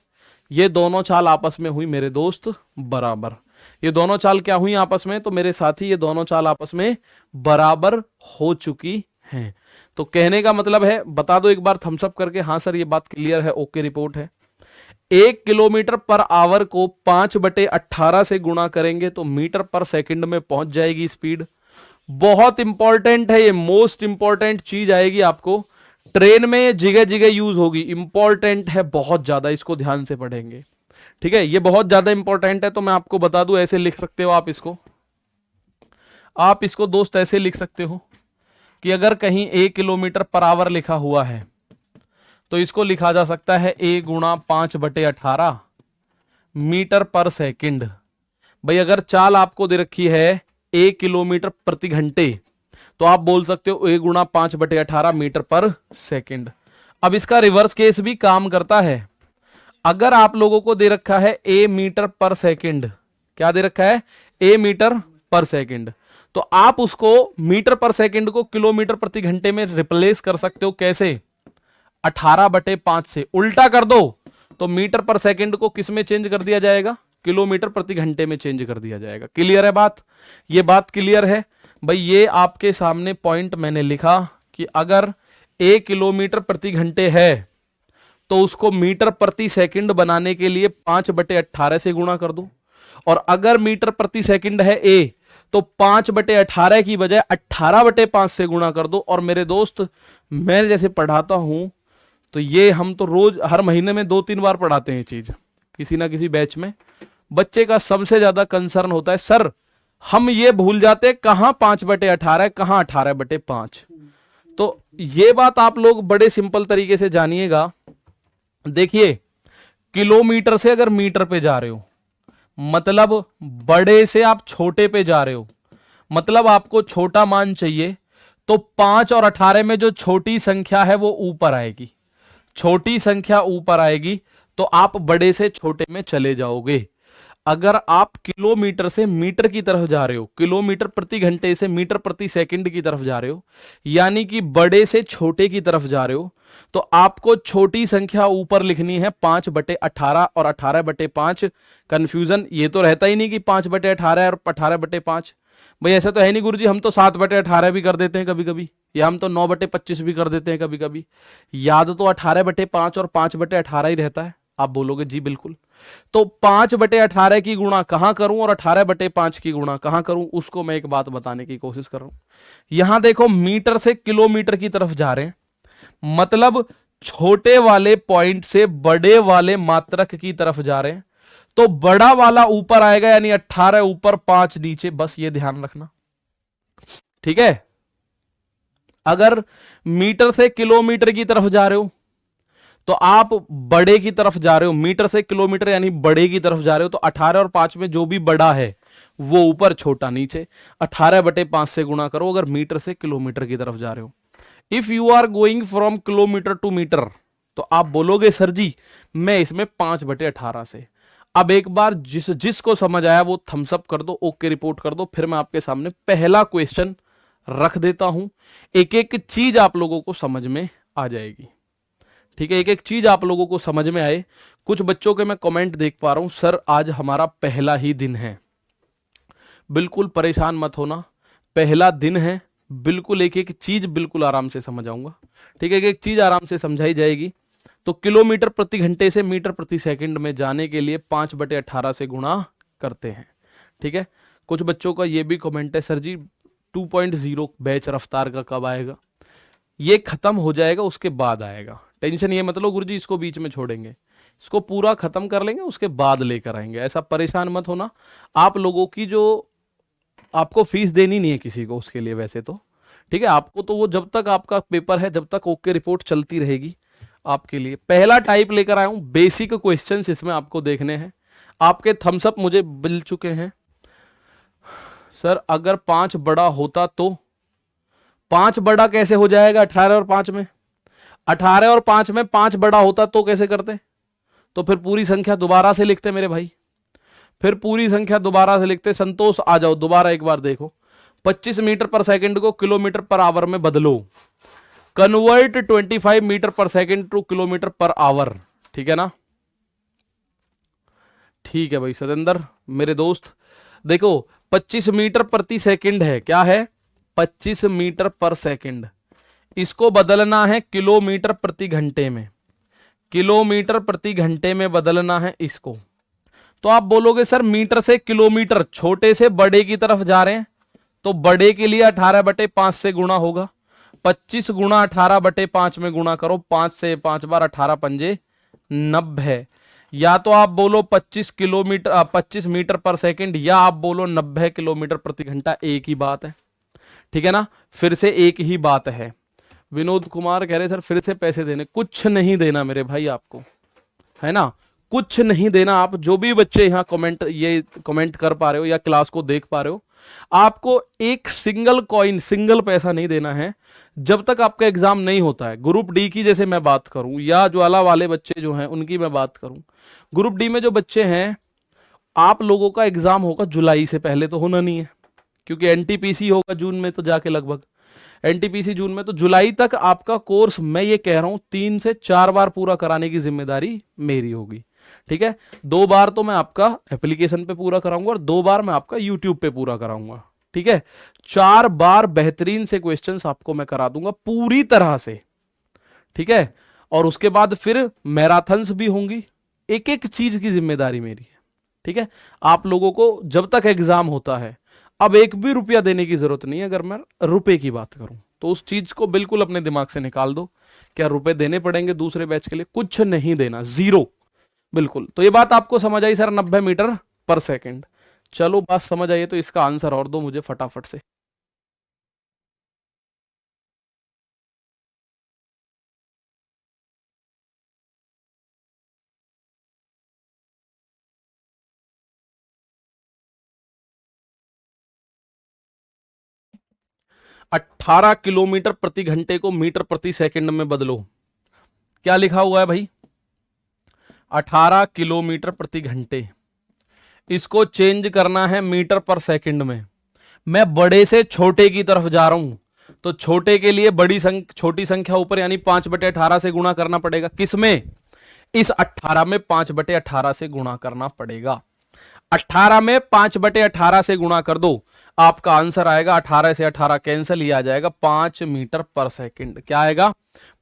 ये दोनों चाल आपस में हुई मेरे दोस्त बराबर। ये दोनों चाल क्या हुई आपस में? तो मेरे साथी ये दोनों चाल आपस में बराबर हो चुकी हैं। तो कहने का मतलब है, बता दो एक बार थम्स अप करके, हाँ सर ये बात क्लियर है, ओके रिपोर्ट है। 1 किलोमीटर पर आवर को 5/18 से गुणा करेंगे तो मीटर पर सेकंड में पहुंच जाएगी स्पीड। बहुत इंपॉर्टेंट है ये, मोस्ट इंपॉर्टेंट चीज आएगी आपको ट्रेन में, जगह जगह यूज होगी, इंपॉर्टेंट है बहुत ज्यादा, इसको ध्यान से पढ़ेंगे, ठीक है। ये बहुत ज्यादा इंपॉर्टेंट है, तो मैं आपको बता दूं, ऐसे लिख सकते हो आप इसको दोस्त ऐसे लिख सकते हो कि अगर कहीं 1 किलोमीटर पर आवर लिखा हुआ है तो इसको लिखा जा सकता है A गुणा 5/18 मीटर पर सेकंड। भाई अगर चाल आपको दे रखी है 1 किलोमीटर प्रति घंटे तो आप बोल सकते हो A गुणा 5/18 मीटर पर सेकंड। अब इसका रिवर्स केस भी काम करता है। अगर आप लोगों को दे रखा है A मीटर पर सेकंड, क्या दे रखा है? A मीटर पर सेकंड, तो आप उसको मीटर पर सेकंड को किलोमीटर प्रति घंटे में रिप्लेस कर सकते हो। कैसे? 18/5 से उल्टा कर दो तो मीटर पर सेकंड को किस में चेंज कर दिया जाएगा? किलोमीटर प्रति घंटे में चेंज कर दिया जाएगा। क्लियर है बात? ये बात क्लियर है भाई। ये आपके सामने पॉइंट मैंने लिखा कि अगर 1 किलोमीटर प्रति घंटे है तो उसको मीटर प्रति सेकंड बनाने के लिए 5/18 से गुणा कर दो, और अगर मीटर प्रति सेकंड है A तो 5/18 की बजाय 18/5 से गुणा कर दो। और मेरे दोस्त, मैं जैसे पढ़ाता हूं तो ये हम तो रोज हर महीने में 2-3 बार पढ़ाते हैं चीज किसी ना किसी बैच में। बच्चे का सबसे ज्यादा कंसर्न होता है, सर हम ये भूल जाते कहां 5/18 कहां 18/5। तो ये बात आप लोग बड़े सिंपल तरीके से जानिएगा। देखिए, किलोमीटर से अगर मीटर पे जा रहे हो मतलब बड़े से आप छोटे पे जा रहे हो, मतलब आपको छोटा मान चाहिए, तो 5 और 18 में जो छोटी संख्या है वो ऊपर आएगी, छोटी संख्या ऊपर आएगी, तो आप बड़े से छोटे में चले जाओगे। अगर आप किलोमीटर से मीटर की तरफ जा रहे हो, किलोमीटर प्रति घंटे से मीटर प्रति सेकंड की तरफ जा रहे हो, यानी कि बड़े से छोटे की तरफ जा रहे हो, तो आपको छोटी संख्या ऊपर लिखनी है 5/18 और 18/5। कंफ्यूजन ये तो रहता ही नहीं कि 5/18 और 18/5। भाई ऐसा तो है नहीं गुरुजी, हम तो 7/18 भी कर देते हैं कभी कभी, या हम तो 9/25 भी कर देते हैं कभी कभी। याद तो 18/5 और 5/18 ही रहता है। आप बोलोगे जी बिल्कुल। तो 5/18 की गुणा कहां करूं और 18/5 की गुणा कहां करूं, उसको मैं एक बात बताने की कोशिश कर रहा हूं। यहां देखो मीटर से किलोमीटर की तरफ जा रहे हैं, मतलब छोटे वाले पॉइंट से बड़े वाले मात्रक की तरफ जा रहे हैं। तो बड़ा वाला ऊपर आएगा, यानी 18 ऊपर 5 नीचे, बस ये ध्यान रखना। ठीक है, अगर मीटर से किलोमीटर की तरफ जा रहे हो तो आप बड़े की तरफ जा रहे हो, मीटर से किलोमीटर यानी बड़े की तरफ जा रहे हो, तो 18 और 5 में जो भी बड़ा है वो ऊपर छोटा नीचे। 18/5 से गुणा करो अगर मीटर से किलोमीटर की तरफ जा रहे हो। If you are going from kilometre to metre, तो आप बोलोगे सर जी मैं इसमें 5/18 से। अब एक बार जिसको समझ आया वो थम्स अप कर दो, ओके रिपोर्ट कर दो, फिर मैं आपके सामने पहला क्वेश्चन रख देता हूं। एक एक चीज आप लोगों को समझ में आ जाएगी। ठीक है, एक एक चीज आप लोगों को समझ में आए। कुछ बच्चों के मैं कमेंट देख पा रहा हूं, सर आज हमारा पहला ही दिन है। बिल्कुल परेशान मत होना, पहला दिन है, बिल्कुल एक एक चीज बिल्कुल आराम से समझ आऊंगा। ठीक है, एक एक चीज आराम से समझाई जाएगी। तो किलोमीटर प्रति घंटे से मीटर प्रति सेकंड में जाने के लिए 5/18 से गुणा करते हैं। ठीक है, कुछ बच्चों का ये भी कमेंट है सर जी 2.0 बैच रफ्तार का कब आएगा। ये खत्म हो जाएगा उसके बाद आएगा, टेंशन ये मतलब गुरुजी इसको बीच में छोड़ेंगे, इसको पूरा खत्म कर लेंगे उसके बाद लेकर आएंगे, ऐसा परेशान मत होना। आप लोगों की जो आपको फीस देनी नहीं है किसी को उसके लिए वैसे तो, ठीक है, आपको तो वो जब तक आपका पेपर है जब तक ओके रिपोर्ट चलती रहेगी आपके लिए। पहला टाइप लेकर आया हूं, बेसिक क्वेश्चंस इसमें आपको देखने हैं। आपके थम्स अप मुझे मिल चुके हैं। सर अगर 5 बड़ा होता तो 5 बड़ा कैसे हो जाएगा 18 और 5 में? 18 और 5 में 5 बड़ा होता तो कैसे करते? तो फिर पूरी संख्या दोबारा से लिखते मेरे भाई, फिर पूरी संख्या दोबारा से लिखते। संतोष आ जाओ दोबारा एक बार देखो, 25 मीटर पर सेकंड को किलोमीटर पर आवर में बदलो, कन्वर्ट 25 मीटर पर सेकंड टू किलोमीटर पर आवर। ठीक है ना, ठीक है भाई सतेंद्र मेरे दोस्त। देखो 25 मीटर प्रति सेकंड है, क्या है 25 मीटर पर सेकंड, इसको बदलना है किलोमीटर प्रति घंटे में, किलोमीटर प्रति घंटे में बदलना है इसको। तो आप बोलोगे सर मीटर से किलोमीटर छोटे से बड़े की तरफ जा रहे हैं, तो बड़े के लिए 18/5 से गुणा होगा। 25 गुणा 18/5 में गुणा करो, 5 से 5 बार 18 पंजे 90। या तो आप बोलो 25 मीटर पर सेकंड, या आप बोलो 90 किलोमीटर प्रति घंटा, एक ही बात है। ठीक है ना, फिर से एक ही बात है। विनोद कुमार कह रहे सर फिर से पैसे देने, कुछ नहीं देना मेरे भाई आपको, है ना, कुछ नहीं देना। आप जो भी बच्चे यहाँ कमेंट कर पा रहे हो या क्लास को देख पा रहे हो, आपको एक सिंगल कॉइन, सिंगल पैसा नहीं देना है जब तक आपका एग्जाम नहीं होता है। ग्रुप डी की जैसे मैं बात करूं, या ज्वाला वाले बच्चे जो हैं उनकी मैं बात करूं, ग्रुप डी में जो बच्चे हैं आप लोगों का एग्जाम होगा जुलाई से पहले तो होना नहीं है, क्योंकि एनटीपीसी होगा जून में, तो जाके लगभग एनटीपीसी जून में, तो जुलाई तक आपका कोर्स मैं ये कह रहा हूं 3 से 4 बार पूरा कराने की जिम्मेदारी मेरी होगी। ठीक है, 2 बार तो मैं आपका एप्लीकेशन पे पूरा कराऊंगा और 2 बार मैं आपका यूट्यूब पे पूरा कराऊंगा। ठीक है, 4 बार बेहतरीन से क्वेश्चंस आपको मैं करा दूंगा पूरी तरह से। ठीक है, और उसके बाद फिर मैराथन्स भी होंगी, एक एक चीज की जिम्मेदारी मेरी है। ठीक है, आप लोगों को जब तक एग्जाम होता है अब एक भी रुपया देने की जरूरत नहीं है। अगर मैं रुपए की बात करूं तो उस चीज को बिल्कुल अपने दिमाग से निकाल दो, क्या रुपए देने पड़ेंगे दूसरे बैच के लिए? कुछ नहीं देना, जीरो, बिल्कुल। तो ये बात आपको समझ आई सर 90 मीटर पर सेकंड। चलो बात समझ आई है, तो इसका आंसर और दो मुझे फटाफट से। अट्ठारह किलोमीटर प्रति घंटे को मीटर प्रति सेकंड में बदलो। क्या लिखा हुआ है भाई? 18 किलोमीटर प्रति घंटे, इसको चेंज करना है मीटर पर सेकंड में। मैं बड़े से छोटे की तरफ जा रहा हूं, तो छोटे के लिए छोटी संख्या ऊपर यानी 5/18 से गुणा करना पड़ेगा। किसमें? इस 18 में 5/18 से गुणा करना पड़ेगा। 18 में 5/18 से गुणा कर दो, आपका आंसर आएगा 18 से 18 कैंसिल, ही आ जाएगा 5 मीटर पर सेकंड। क्या आएगा?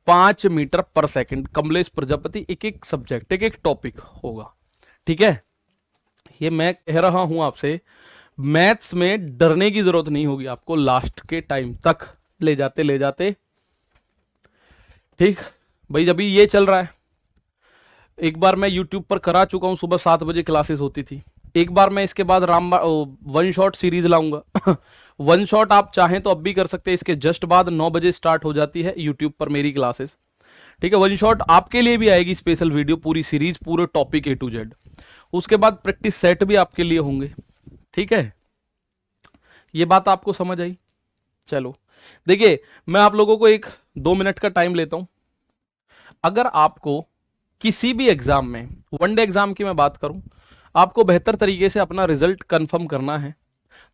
5 मीटर पर सेकंड। कमलेश प्रजापति एक एक सब्जेक्ट, एक एक टॉपिक होगा। ठीक है, ये मैं कह रहा हूं आपसे, मैथ्स में डरने की जरूरत नहीं होगी आपको लास्ट के टाइम तक ले जाते। ठीक भाई, जब ये चल रहा है, एक बार मैं यूट्यूब पर करा चुका हूं, सुबह 7 बजे क्लासेस होती थी। एक बार मैं इसके बाद वन शॉट सीरीज लाऊंगा। वन शॉट आप चाहें तो अब भी कर सकते हैं, इसके जस्ट बाद 9 बजे स्टार्ट हो जाती है यूट्यूब पर मेरी क्लासेस। ठीक है, वन शॉट आपके लिए भी आएगी, स्पेशल वीडियो, पूरी सीरीज, पूरे टॉपिक A to Z। उसके बाद प्रैक्टिस सेट भी आपके लिए होंगे। ठीक है, ये बात आपको समझ आई? चलो देखिए, मैं आप लोगों को 1-2 मिनट का टाइम लेता हूं। अगर आपको किसी भी एग्जाम में, वनडे एग्जाम की मैं बात करूं, आपको बेहतर तरीके से अपना रिजल्ट कंफर्म करना है,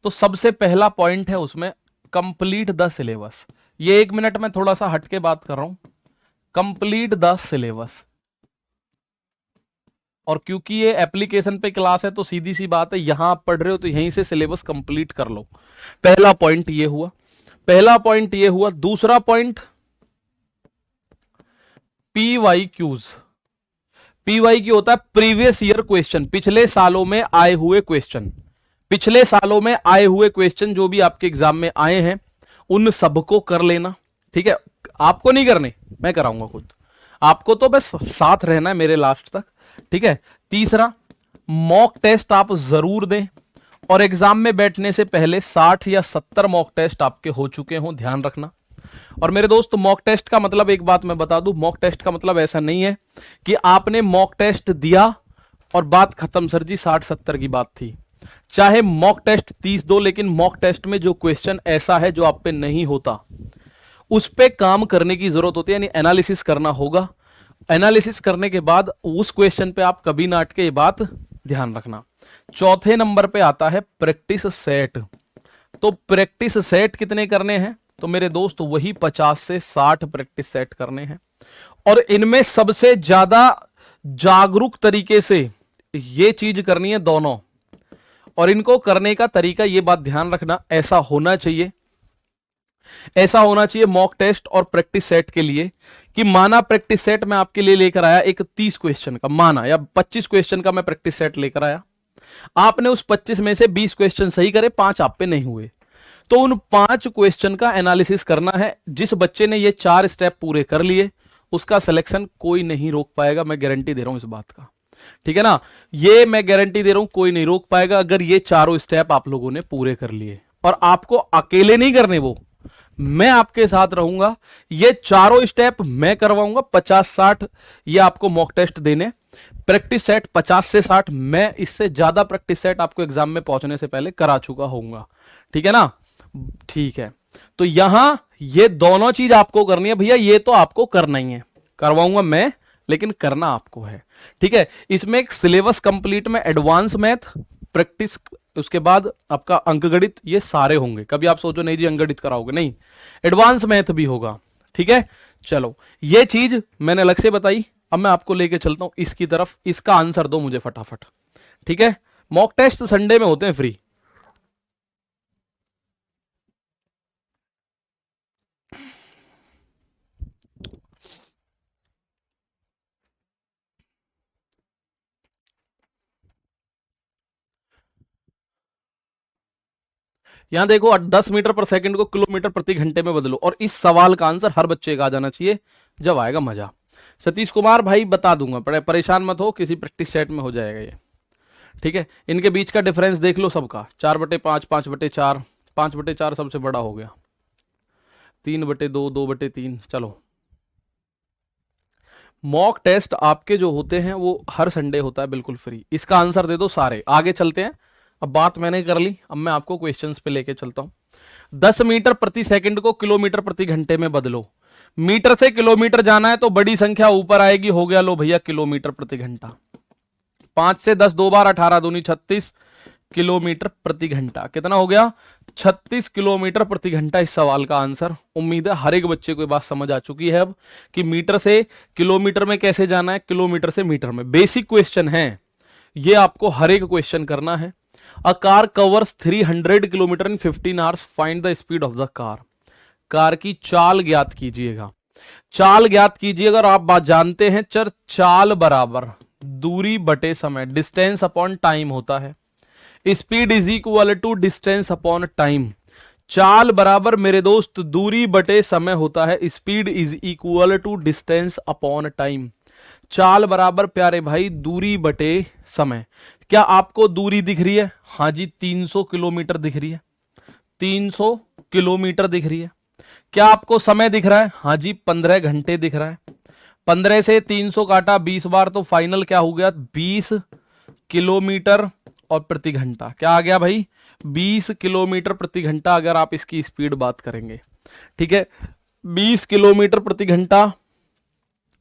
तो सबसे पहला पॉइंट है उसमें कंप्लीट द सिलेबस। ये 1 मिनट में थोड़ा सा हटके बात कर रहा हूं, कंप्लीट द सिलेबस। और क्योंकि ये एप्लीकेशन पे क्लास है, तो सीधी सी बात है, यहां आप पढ़ रहे हो तो यहीं से सिलेबस कंप्लीट कर लो। पहला पॉइंट ये हुआ, पहला पॉइंट ये हुआ। दूसरा पॉइंट PYQs। PYQ होता है प्रीवियस ईयर क्वेश्चन, पिछले सालों में आए हुए क्वेश्चन। पिछले सालों में आए हुए क्वेश्चन जो भी आपके एग्जाम में आए हैं, उन सबको कर लेना। ठीक है, आपको नहीं करने, मैं कराऊंगा खुद, आपको तो बस साथ रहना है मेरे लास्ट तक। ठीक है, तीसरा, मॉक टेस्ट आप जरूर दें, और एग्जाम में बैठने से पहले 60 या 70 मॉक टेस्ट आपके हो चुके हों, ध्यान रखना। और मेरे दोस्त, मॉक टेस्ट का मतलब एक बात मैं बता दूं, मॉक टेस्ट का मतलब ऐसा नहीं है कि आपने मॉक टेस्ट दिया और बात खत्म, सर जी 60-70 की बात थी। चाहे मॉक टेस्ट 30 दो, लेकिन मॉक टेस्ट में जो क्वेश्चन ऐसा है जो आप पे नहीं होता, उस पे काम करने की जरूरत होती है, यानी एनालिसिस करना होगा। एनालिसिस करने के बाद उस क्वेश्चन पे आप कभी ना अटके, ये बात ध्यान रखना। चौथे नंबर पे आता है प्रैक्टिस सेट। तो प्रैक्टिस सेट कितने करने हैं? तो मेरे दोस्त वही 50 से 60 प्रैक्टिस सेट करने हैं। और इनमें सबसे ज्यादा जागरूक तरीके से ये चीज करनी है दोनों। और इनको करने का तरीका, ये बात ध्यान रखना, ऐसा होना चाहिए, ऐसा होना चाहिए मॉक टेस्ट और प्रैक्टिस सेट के लिए, कि माना प्रैक्टिस सेट मैं आपके लिए लेकर आया एक 30 क्वेश्चन का, माना, या 25 क्वेश्चन का मैं प्रैक्टिस सेट लेकर आया, आपने उस 25 में से 20 क्वेश्चन सही करे, 5 आप पे नहीं हुए, तो उन 5 क्वेश्चन का एनालिसिस करना है। जिस बच्चे ने ये 4 स्टेप पूरे कर लिए, उसका सिलेक्शन कोई नहीं रोक पाएगा, मैं गारंटी दे रहा हूं इस बात का। ठीक है ना, ये मैं गारंटी दे रहा हूं, कोई नहीं रोक पाएगा अगर ये चारों स्टेप आप लोगों ने पूरे कर लिए। और आपको अकेले नहीं करने, वो मैं आपके साथ रहूंगा, ये चारों स्टेप मैं करवाऊंगा। 50-60 ये आपको मॉक टेस्ट देने, प्रैक्टिस सेट 50 से 60, मैं इससे ज्यादा प्रैक्टिस सेट आपको एग्जाम में पहुंचने से पहले करा चुका होऊंगा। ठीक है ना, ठीक है। तो यहां ये दोनों चीज आपको करनी है भैया, ये तो आपको करना ही है, करवाऊंगा मैं, लेकिन करना आपको है। ठीक है, इसमें एक सिलेबस कंप्लीट में एडवांस मैथ, प्रैक्टिस, उसके बाद आपका अंकगणित, ये सारे होंगे। कभी आप सोचो नहीं जी अंकगणित कराओगे, नहीं, एडवांस मैथ भी होगा। ठीक है, चलो ये चीज मैंने अलग से बताई। अब मैं आपको लेके चलता हूं इसकी तरफ, इसका आंसर दो मुझे फटाफट। ठीक है, मॉक टेस्ट संडे में होते हैं फ्री। यहां देखो, 10 मीटर पर सेकंड को किलोमीटर प्रति घंटे में बदलो, और इस सवाल का आंसर हर बच्चे का आ जाना चाहिए, जब आएगा मजा। सतीश कुमार भाई बता दूंगा, परेशान मत हो, किसी प्रैक्टिस सेट में हो जाएगा ये। ठीक है, इनके बीच का डिफरेंस देख लो सबका, 4/5, 5/4, 5/4 सबसे बड़ा हो गया, 3/2, 2/3। चलो, मॉक टेस्ट आपके जो होते हैं वो हर संडे होता है बिल्कुल फ्री। इसका आंसर दे दो सारे, आगे चलते हैं। अब बात मैंने कर ली, अब मैं आपको क्वेश्चंस पे लेके चलता हूं। 10 मीटर प्रति सेकंड को किलोमीटर प्रति घंटे में बदलो। मीटर से किलोमीटर जाना है तो बड़ी संख्या ऊपर आएगी, हो गया लो भैया किलोमीटर प्रति घंटा। 5 से 10 2 बार 18 दूनी 36 किलोमीटर प्रति घंटा। कितना हो गया? 36 किलोमीटर प्रति घंटा इस सवाल का आंसर। उम्मीद है हर एक बच्चे को ये बात समझ आ चुकी है अब कि मीटर से किलोमीटर में कैसे जाना है, किलोमीटर से मीटर में। बेसिक क्वेश्चन है ये, आपको हर एक क्वेश्चन करना है। A car covers 300 kilometre in 15 hours, find the speed of the car. Car की चाल ज्ञात कीजिएगा। चाल ज्ञात कीजिएगा और आप बात जानते हैं चर चाल बराबर दूरी बटे समय, डिस्टेंस अपॉन टाइम होता है। Speed is equal to distance upon time. चाल बराबर मेरे दोस्त दूरी बटे समय होता है। Speed is equal to distance upon time. चाल बराबर प्यारे भाई दूरी बटे समय। क्या आपको दूरी दिख रही है? हाँ जी 300 किलोमीटर दिख रही है, 300 किलोमीटर दिख रही है। क्या आपको समय दिख रहा है? हाँ जी 15 घंटे दिख रहा है। 15 से 300 काटा 20 बार तो फाइनल क्या हो गया? 20 किलोमीटर और प्रति घंटा। क्या आ गया भाई? 20 किलोमीटर प्रति घंटा, अगर आप इसकी स्पीड बात करेंगे। ठीक है, 20 किलोमीटर प्रति घंटा।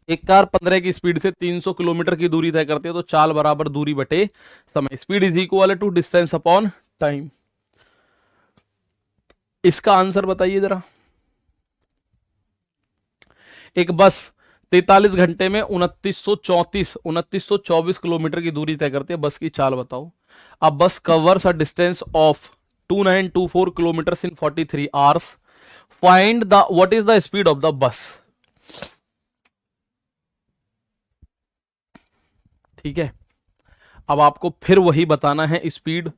एक कार 15 की स्पीड से 300 किलोमीटर की दूरी तय करती है, तो चाल बराबर दूरी बटे समय। Speed is equal to distance upon time. इसका आंसर बताइए जरा। एक बस 43 घंटे में 2924 किलोमीटर की दूरी तय करती है, बस की चाल बताओ। अब बस covers a distance of 2924 kilometre in 43 hours, find the what is the speed of the bus. ठीक है, अब आपको फिर वही बताना है स्पीड।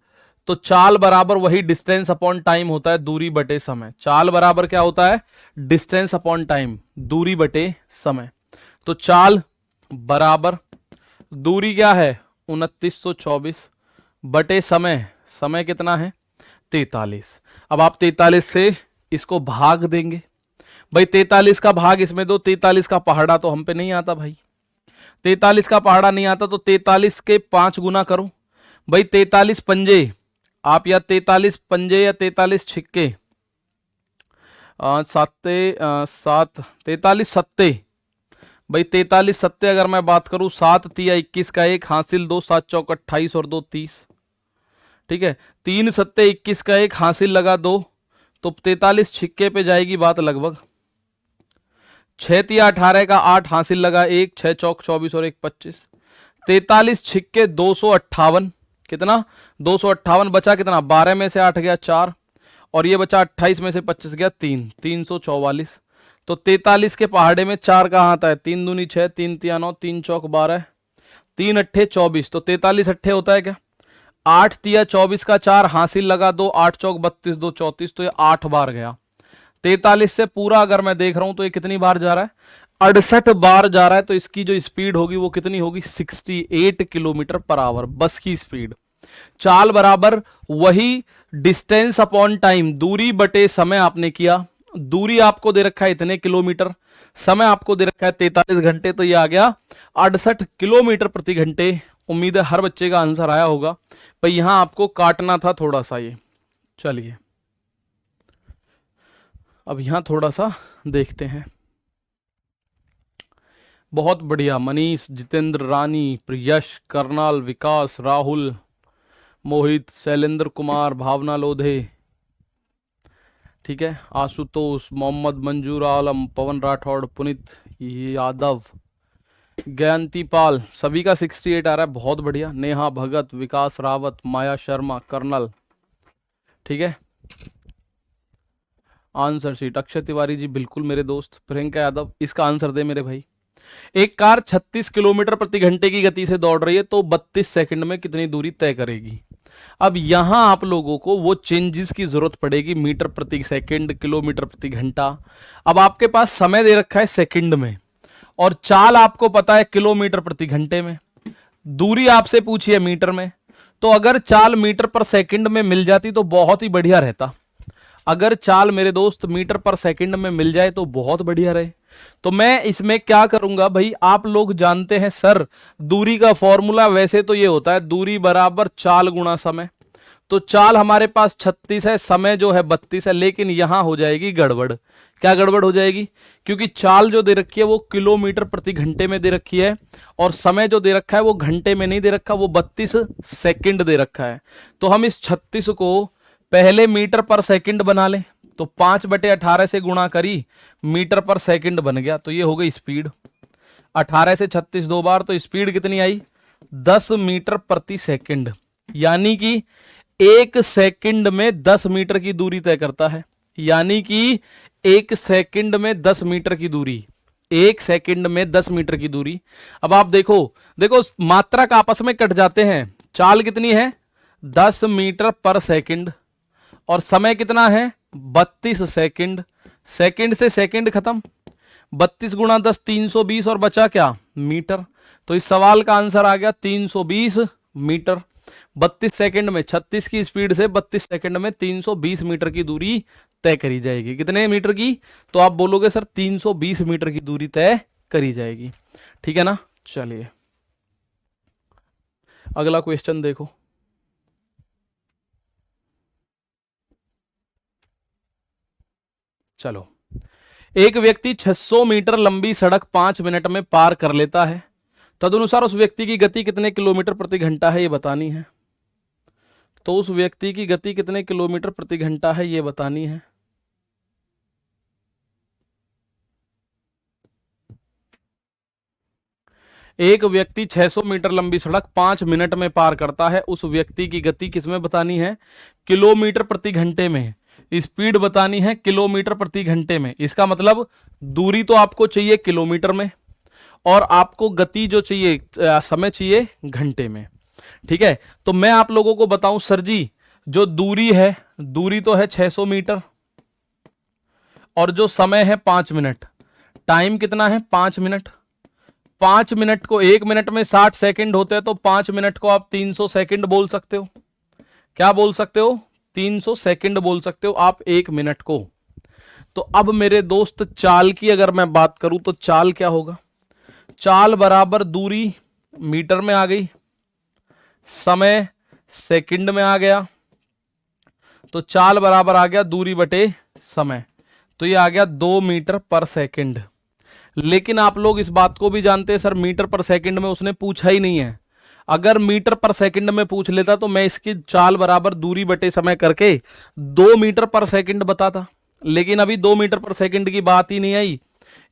तो चाल बराबर वही डिस्टेंस अपॉन टाइम होता है, दूरी बटे समय। चाल बराबर क्या होता है? डिस्टेंस अपॉन टाइम, दूरी बटे समय। तो चाल बराबर दूरी क्या है? 2924 बटे समय, समय कितना है? 43। अब आप 43 से इसको भाग देंगे। भाई 43 का भाग इसमें दो, 43 का पहाड़ा तो हम पे नहीं आता भाई, 43 का पहाड़ा नहीं आता, तो 43 के 5 गुना करो। भाई 43 पंजे, आप या 43 पंजे या 43 छिक्के, 43 सत्ते। भाई 43 सत्ते अगर मैं बात करूं, 7 तिया 21 का 1 हासिल 2, 7 चौक 28 और 2 30। ठीक है, 3 सत्ते 21 का 1 हासिल लगा 2, तो 43 छिक्के पे जाएगी बात लगभग। 6 तिया 18 का 8 हासिल लगा 1, 6 चौक 24 और 1 25। 43 छिक्के 258, कितना? 258 बचा कितना? 12 में से 8 गया 4, और ये बचा 28 में से 25 गया 3, 344। तो 43 के पहाड़े में 4 कहाँ आता है? 3 दूनी 6, 3 तिया 9, 3 चौक 12, 3 अट्ठे 24। तो 43 अट्ठे होता है क्या? 8 तिया 24 का 4 हासिल लगा 2, 8 चौक 32, 2 34, तो ये 8 बार गया। 43 से पूरा अगर मैं देख रहा हूं तो ये कितनी बार जा रहा है? 68 बार जा रहा है। तो इसकी जो स्पीड होगी वो कितनी होगी? 68 किलोमीटर पर आवर, बस की स्पीड। चाल बराबर वही डिस्टेंस अपॉन टाइम, दूरी बटे समय आपने किया। दूरी आपको दे रखा है इतने किलोमीटर, समय आपको दे रखा है 43 घंटे, तो ये आ गया 68 किलोमीटर प्रति घंटे। उम्मीद है हर बच्चे का आंसर आया होगा। भाई यहां आपको काटना था थोड़ा सा ये। चलिए अब यहां थोड़ा सा देखते हैं। बहुत बढ़िया, मनीष, जितेंद्र, रानी, प्रियश, करनाल, विकास, राहुल, मोहित, शैलेंद्र कुमार, भावना लोधे, ठीक है, आशुतोष, मोहम्मद मंजूर आलम, पवन राठौड़, पुनित यादव, ज्ञानती पाल, सभी का 68 आ रहा है, बहुत बढ़िया। नेहा भगत, विकास रावत, माया शर्मा, कर्नल, ठीक है। आंसर शीट अक्षय तिवारी जी, बिल्कुल मेरे दोस्त। प्रियंका यादव, इसका आंसर दे मेरे भाई। एक कार 36 किलोमीटर प्रति घंटे की गति से दौड़ रही है, तो 32 सेकंड में कितनी दूरी तय करेगी? अब यहां आप लोगों को वो चेंजेस की जरूरत पड़ेगी, मीटर प्रति सेकंड, किलोमीटर प्रति घंटा। अब आपके पास समय दे रखा है सेकंड में, और चाल आपको पता है किलोमीटर प्रति घंटे में, दूरी आपसे पूछी है मीटर में। तो अगर चाल मीटर पर सेकंड में मिल जाती तो बहुत ही बढ़िया रहता। अगर चाल मेरे दोस्त मीटर पर सेकंड में मिल जाए तो बहुत बढ़िया रहे। तो मैं इसमें क्या करूंगा भाई, आप लोग जानते हैं सर दूरी का फॉर्मूला वैसे तो ये होता है दूरी बराबर चाल गुणा समय। तो चाल हमारे पास 36 है, समय जो है 32 है, लेकिन यहां हो जाएगी गड़बड़। क्या गड़बड़ हो जाएगी? क्योंकि चाल जो दे रखी है वो किलोमीटर प्रति घंटे में दे रखी है, और समय जो दे रखा है वो घंटे में नहीं दे रखा, वो 32 सेकंड दे रखा है। तो हम इस 36 को पहले मीटर पर सेकंड बना लें, तो 5/18 से गुणा करी, मीटर पर सेकंड बन गया, तो ये हो गई स्पीड। 18 से 36 दो बार, तो स्पीड कितनी आई? 10 मीटर प्रति सेकंड। यानी कि 1 सेकंड में 10 मीटर की दूरी तय करता है। यानी कि 1 सेकंड में 10 मीटर की दूरी, 1 सेकंड में 10 मीटर की दूरी। अब आप देखो मात्रक आपस में कट जाते हैं। चाल कितनी है? 10 मीटर पर सेकंड, और समय कितना है? 32 सेकंड। सेकंड से सेकंड खत्म, 32 गुणा 10 320, और बचा क्या? मीटर। तो इस सवाल का आंसर आ गया 320 मीटर। 32 सेकंड में 36 की स्पीड से 32 सेकंड में 320 मीटर की दूरी तय करी जाएगी। कितने मीटर की? तो आप बोलोगे सर 320 मीटर की दूरी तय करी जाएगी। ठीक है ना? चलिए अगला क्वेश्चन देखो। चलो, एक व्यक्ति 600 मीटर लंबी सड़क 5 मिनट में पार कर लेता है, तदनुसार उस व्यक्ति की गति कितने किलोमीटर प्रति घंटा है, ये बतानी है। तो उस व्यक्ति की गति कितने किलोमीटर प्रति घंटा है, ये बतानी है। एक व्यक्ति 600 मीटर लंबी सड़क 5 मिनट में पार करता है, उस व्यक्ति की गति किसमें बतानी है? किलोमीटर प्रति घंटे में। स्पीड बतानी है किलोमीटर प्रति घंटे में। इसका मतलब दूरी तो आपको चाहिए किलोमीटर में, और आपको गति जो चाहिए, समय चाहिए घंटे में। ठीक है, तो मैं आप लोगों को बताऊं सर जी, जो दूरी है, दूरी तो है 600 मीटर, और जो समय है 5 मिनट। टाइम कितना है? 5 मिनट। 5 मिनट को 1 मिनट में 60 सेकंड होते हैं, तो 5 मिनट को आप 300 सेकंड बोल सकते हो। क्या बोल सकते हो? 300 सेकंड बोल सकते हो आप 1 मिनट को। तो अब मेरे दोस्त चाल की अगर मैं बात करूं, तो चाल क्या होगा? चाल बराबर दूरी मीटर में आ गई, समय सेकंड में आ गया, तो चाल बराबर आ गया दूरी बटे समय, तो ये आ गया 2 मीटर पर सेकंड। लेकिन आप लोग इस बात को भी जानते हैं सर, मीटर पर सेकंड में उसने पूछा ही नहीं है। अगर मीटर पर सेकंड में पूछ लेता तो मैं इसकी चाल बराबर दूरी बटे समय करके 2 मीटर पर सेकंड बताता। लेकिन अभी 2 मीटर पर सेकंड की बात ही नहीं आई,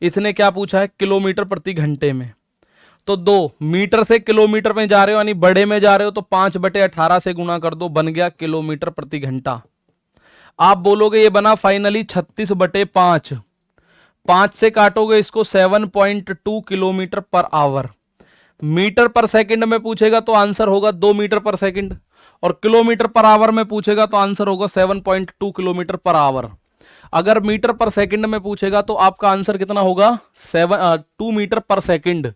इसने क्या पूछा है? किलोमीटर प्रति घंटे में। तो 2 मीटर से किलोमीटर में जा रहे हो, यानी बड़े में जा रहे हो, तो 5/18 से गुणा कर दो, बन गया किलोमीटर प्रति घंटा। आप बोलोगे ये बना फाइनली 36/5। 5 से काटोगे इसको 7.2 किलोमीटर पर आवर। मीटर पर सेकंड में पूछेगा तो आंसर होगा 2 मीटर पर सेकंड, और किलोमीटर पर आवर में पूछेगा तो आंसर होगा 7.2 किलोमीटर पर आवर। अगर मीटर पर सेकंड में पूछेगा तो आपका आंसर कितना होगा? 2 मीटर पर सेकंड,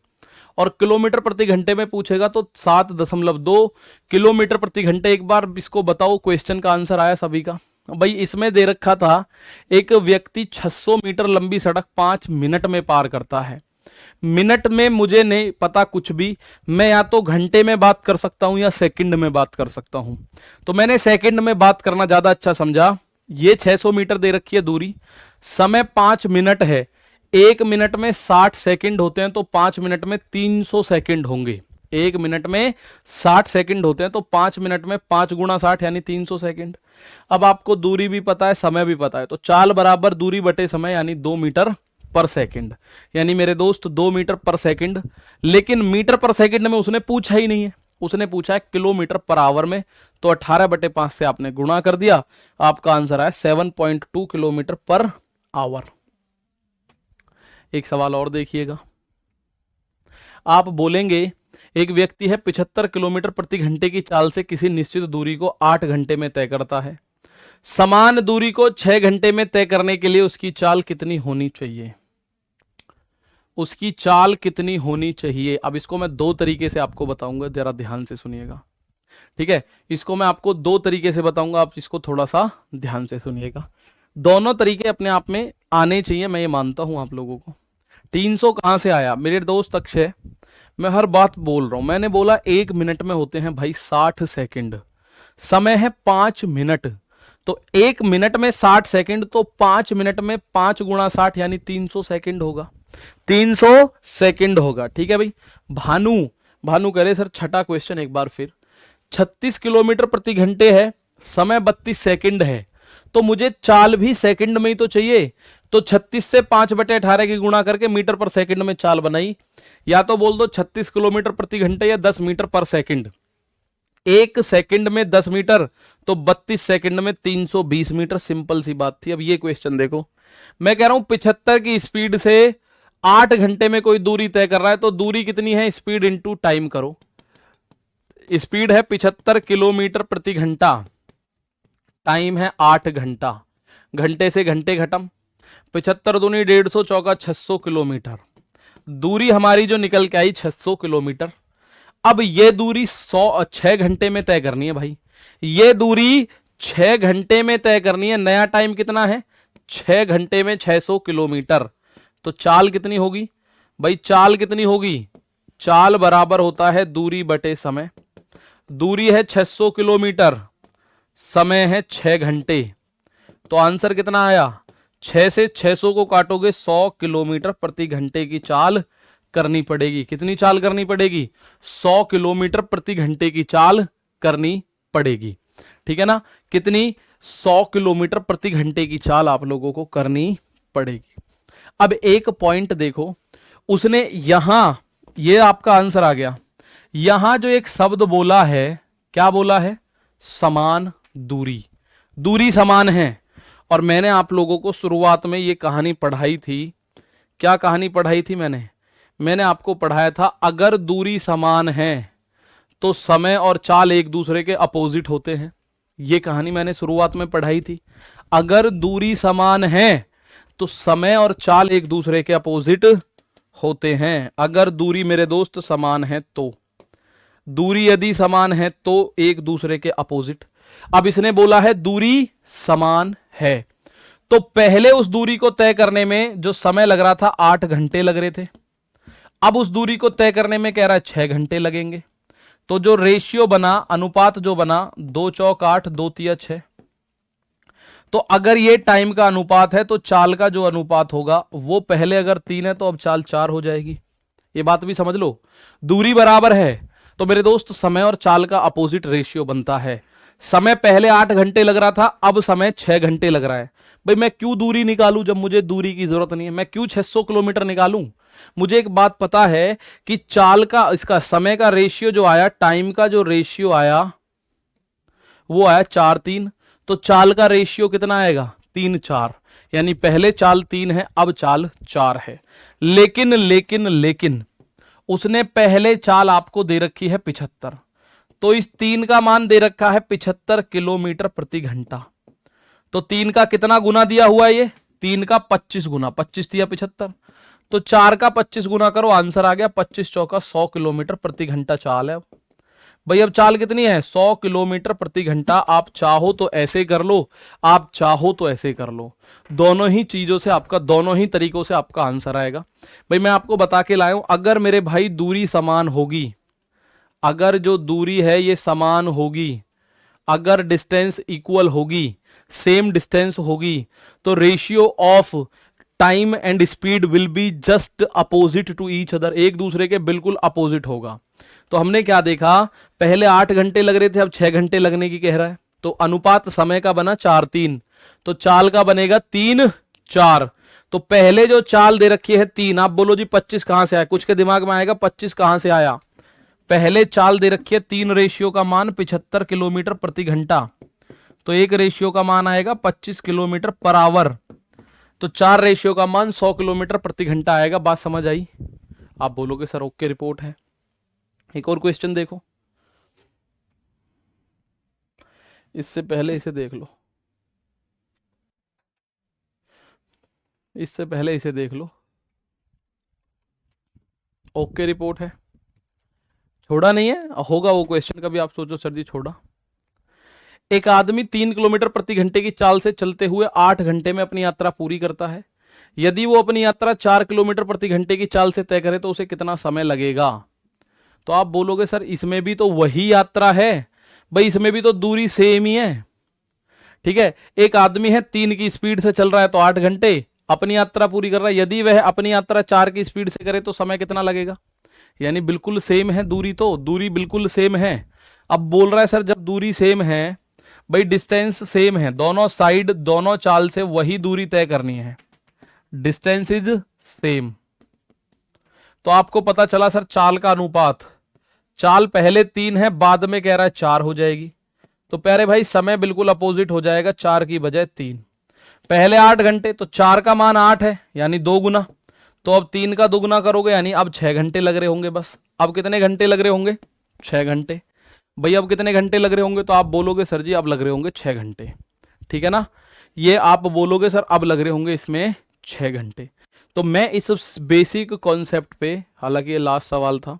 और किलोमीटर प्रति घंटे में पूछेगा तो 7.2 किलोमीटर प्रति घंटे। एक बार इसको बताओ, क्वेश्चन का आंसर आया सभी का? भाई इसमें दे रखा था एक व्यक्ति 600 मीटर लंबी सड़क 5 मिनट में पार करता है। मिनट में मुझे नहीं पता कुछ भी, मैं या तो घंटे में बात कर सकता हूं या सेकंड में बात कर सकता हूं, तो मैंने सेकंड में बात करना ज्यादा अच्छा समझा। ये 600 मीटर दे रखी है दूरी, समय 5 मिनट है, 1 मिनट में 60 सेकंड होते हैं, तो 5 मिनट में 300 सेकंड होंगे। 1 मिनट में 60 सेकंड होते हैं, तो 5 मिनट में 5 गुणा 60 यानी 300 सेकंड। अब आपको दूरी भी पता है, समय भी पता है, तो चाल बराबर दूरी बटे समय यानी 2 मीटर पर सेकंड। यानी मेरे दोस्त 2 मीटर पर सेकंड। लेकिन मीटर पर सेकंड में उसने पूछा ही नहीं है, उसने पूछा है किलोमीटर पर आवर में, तो 18/5 से आपने गुणा कर दिया, आपका आंसर आया 7.2 किलोमीटर पर आवर। एक सवाल और देखिएगा। आप बोलेंगे एक व्यक्ति है 75 किलोमीटर प्रति घंटे की चाल से किसी निश्चित दूरी को 8 घंटे में तय करता है। समान दूरी को 6 घंटे में तय करने के लिए उसकी चाल कितनी होनी चाहिए? उसकी चाल कितनी होनी चाहिए? अब इसको मैं 2 तरीके से आपको बताऊंगा, जरा ध्यान से सुनिएगा। ठीक है, इसको मैं आपको 2 तरीके से बताऊंगा, आप इसको थोड़ा सा ध्यान से सुनिएगा। दोनों तरीके अपने आप में आने चाहिए, मैं ये मानता हूं आप लोगों को। 300 कहां से आया मेरे दोस्त अक्षय? मैं हर बात बोल रहा हूं, मैंने बोला 1 मिनट में होते हैं भाई 60 सेकंड, समय है 5 मिनट, तो 1 मिनट में 60 सेकंड, तो 5 मिनट में 5 गुणा 60 यानी 300 सेकंड होगा। 300 सेकंड होगा। ठीक है भाई। भानु कह रहे सर छठा क्वेश्चन एक बार फिर। 36 किलोमीटर प्रति घंटे है, समय 32 सेकंड है, तो मुझे चाल भी सेकंड में ही तो चाहिए। तो 36 से 5/18 की गुणा करके मीटर पर सेकंड में चाल बनाई। या तो बोल दो 36 किलोमीटर प्रति घंटे या 10 मीटर पर सेकंड। 1 सेकंड में 10 मीटर, तो 32 सेकंड में 320 मीटर। सिंपल सी बात थी। अब ये क्वेश्चन देखो, मैं कह रहा हूं 75 की स्पीड से 8 घंटे में कोई दूरी तय कर रहा है, तो दूरी कितनी है, स्पीड इंटू टाइम करो। स्पीड है 75 किलोमीटर प्रति घंटा, टाइम है 8 घंटा, घंटे से घंटे खत्म। 75 दूनी 150, चौका 600 किलोमीटर। दूरी हमारी जो निकल के आई 600 किलोमीटर। अब ये दूरी 6 घंटे में तय करनी है भाई। ये दूरी 6 घंटे में तय करनी है। नया टाइम कितना है, 6 घंटे में 600 किलोमीटर। तो चाल कितनी होगी भाई, चाल कितनी होगी, चाल बराबर होता है दूरी बटे समय। दूरी है 600 किलोमीटर, समय है 6 घंटे। तो आंसर कितना आया, 6 से 600 को काटोगे 100 किलोमीटर प्रति घंटे की चाल करनी पड़ेगी। कितनी चाल करनी पड़ेगी, 100 किलोमीटर प्रति घंटे की चाल करनी पड़ेगी। ठीक है ना, कितनी, 100 किलोमीटर प्रति घंटे की चाल आप लोगों को करनी पड़ेगी। अब एक पॉइंट देखो, उसने यहां, ये आपका आंसर आ गया। यहां जो एक शब्द बोला है, क्या बोला है, समान दूरी। दूरी समान है। और मैंने आप लोगों को शुरुआत में ये कहानी पढ़ाई थी। क्या कहानी पढ़ाई थी मैंने आपको पढ़ाया था, अगर दूरी समान है तो समय और चाल एक दूसरे के अपोजिट होते हैं। ये कहानी मैंने शुरुआत में पढ़ाई थी। अगर दूरी समान है तो समय और चाल एक दूसरे के अपोजिट होते हैं। अगर दूरी मेरे दोस्त समान है तो, दूरी यदि समान है तो एक दूसरे के अपोजिट। अब इसने बोला है दूरी समान है, तो पहले उस दूरी को तय करने में जो समय लग रहा था 8 घंटे लग रहे थे, अब उस दूरी को तय करने में कह रहा है 6 घंटे लगेंगे। तो जो रेशियो बना, अनुपात जो बना, 2 चौक 8, 2 तिया 6। तो अगर ये टाइम का अनुपात है तो चाल का जो अनुपात होगा वो पहले अगर 3 है तो अब चाल 4 हो जाएगी। ये बात भी समझ लो, दूरी बराबर है तो मेरे दोस्त समय और चाल का अपोजिट रेशियो बनता है। समय पहले 8 घंटे लग रहा था, अब समय 6 घंटे लग रहा है। भाई मैं क्यों दूरी निकालूं जब मुझे दूरी की जरूरत नहीं है, मैं क्यों 600 किलोमीटर निकालूं। मुझे एक बात पता है कि चाल का, इसका समय का रेशियो जो आया, टाइम का जो रेशियो आया वो आया 4:3। तो चाल का रेशियो कितना आएगा, 3:4। यानी पहले चाल 3 है, अब चाल 4 है। लेकिन लेकिन लेकिन उसने पहले चाल आपको दे रखी है 75, तो इस 3 का मान दे रखा है 75 किलोमीटर प्रति घंटा। तो 3 का कितना गुना दिया हुआ है, ये 3 का 25 गुना, 25 दिया 75। तो 4 का 25 गुना करो, आंसर आ गया 25 चौका 100 किलोमीटर प्रति घंटा चाल है। भाई अब चाल कितनी है, 100 किलोमीटर प्रति घंटा। आप चाहो तो ऐसे कर लो, आप चाहो तो ऐसे कर लो, दोनों ही चीजों से आपका, दोनों ही तरीकों से आपका आंसर आएगा। भाई मैं आपको बता के लाया हूं, अगर मेरे भाई दूरी समान होगी, अगर जो दूरी है ये समान होगी, अगर डिस्टेंस इक्वल होगी, सेम डिस्टेंस होगी, तो ratio of time and speed will be just opposite to each other, एक दूसरे के बिल्कुल अपोजिट होगा। तो हमने क्या देखा, पहले 8 घंटे लग रहे थे, अब 6 घंटे लगने की कह रहा है। तो अनुपात समय का बना 4:3, तो चाल का बनेगा 3:4। तो पहले जो चाल दे रखी है 3, आप बोलो जी 25 कहां से आया, कुछ के दिमाग में आएगा 25 कहां से आया। पहले चाल दे रखी है 3 रेशियो का मान 75 किलोमीटर प्रति घंटा, तो एक रेशियो का मान आएगा 25 किलोमीटर पर आवर। तो 4 रेशियो का मान 100 किलोमीटर प्रति घंटा आएगा। बात समझ आई। आप बोलोगे सर ओके रिपोर्ट है। एक और क्वेश्चन देखो, इससे पहले इसे देख लो, इससे पहले इसे देख लो। ओके रिपोर्ट है, छोड़ा नहीं है, होगा वो क्वेश्चन कभी आप सोचो सर जी छोड़ा। एक आदमी 3 किलोमीटर प्रति घंटे की चाल से चलते हुए 8 घंटे में अपनी यात्रा पूरी करता है। यदि वो अपनी यात्रा 4 किलोमीटर प्रति घंटे की चाल से तय करे तो उसे कितना समय लगेगा। तो आप बोलोगे सर इसमें भी तो वही यात्रा है, भाई इसमें भी तो दूरी सेम ही है। ठीक है, एक आदमी है 3 की स्पीड से चल रहा है तो 8 घंटे अपनी यात्रा पूरी कर रहा है। यदि वह अपनी यात्रा 4 की स्पीड से करे तो समय कितना लगेगा। यानी बिल्कुल सेम है दूरी, तो दूरी बिल्कुल सेम है। अब बोल रहा है सर जब दूरी सेम है, भाई डिस्टेंस सेम है, दोनों साइड दोनों चाल से वही दूरी तय करनी है, डिस्टेंस इज सेम। तो आपको पता चला सर चाल का अनुपात, चाल पहले 3 है, बाद में कह रहा है 4 हो जाएगी। तो प्यारे भाई समय बिल्कुल अपोजिट हो जाएगा, 4 की बजाय 3। पहले 8 घंटे, तो 4 का मान 8 है यानी 2 गुना, तो अब 3 का 2 गुना करोगे यानी अब 6 घंटे लग रहे होंगे बस। अब कितने घंटे लग रहे होंगे? 6 घंटे। भैया अब कितने घंटे लग रहे होंगे? तो आप बोलोगे सर जी अब लग रहे होंगे 6 घंटे, ठीक है ना। ये आप बोलोगे सर अब लग रहे होंगे इसमें 6 घंटे। तो मैं इस बेसिक कॉन्सेप्ट पे, हालांकि ये लास्ट सवाल था,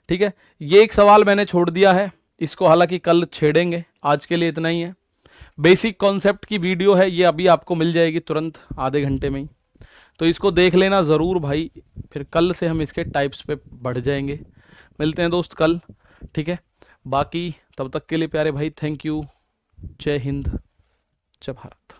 ठीक है, ये एक सवाल मैंने छोड़ दिया है, इसको हालांकि कल छेड़ेंगे, आज के लिए इतना ही है। बेसिक कॉन्सेप्ट की वीडियो है ये, अभी आपको मिल जाएगी तुरंत आधे घंटे में ही, तो इसको देख लेना ज़रूर भाई। फिर कल से हम इसके टाइप्स पे बढ़ जाएंगे। मिलते हैं दोस्त कल, ठीक है। बाकी तब तक के लिए प्यारे भाई थैंक यू, जय हिंद, जय भारत।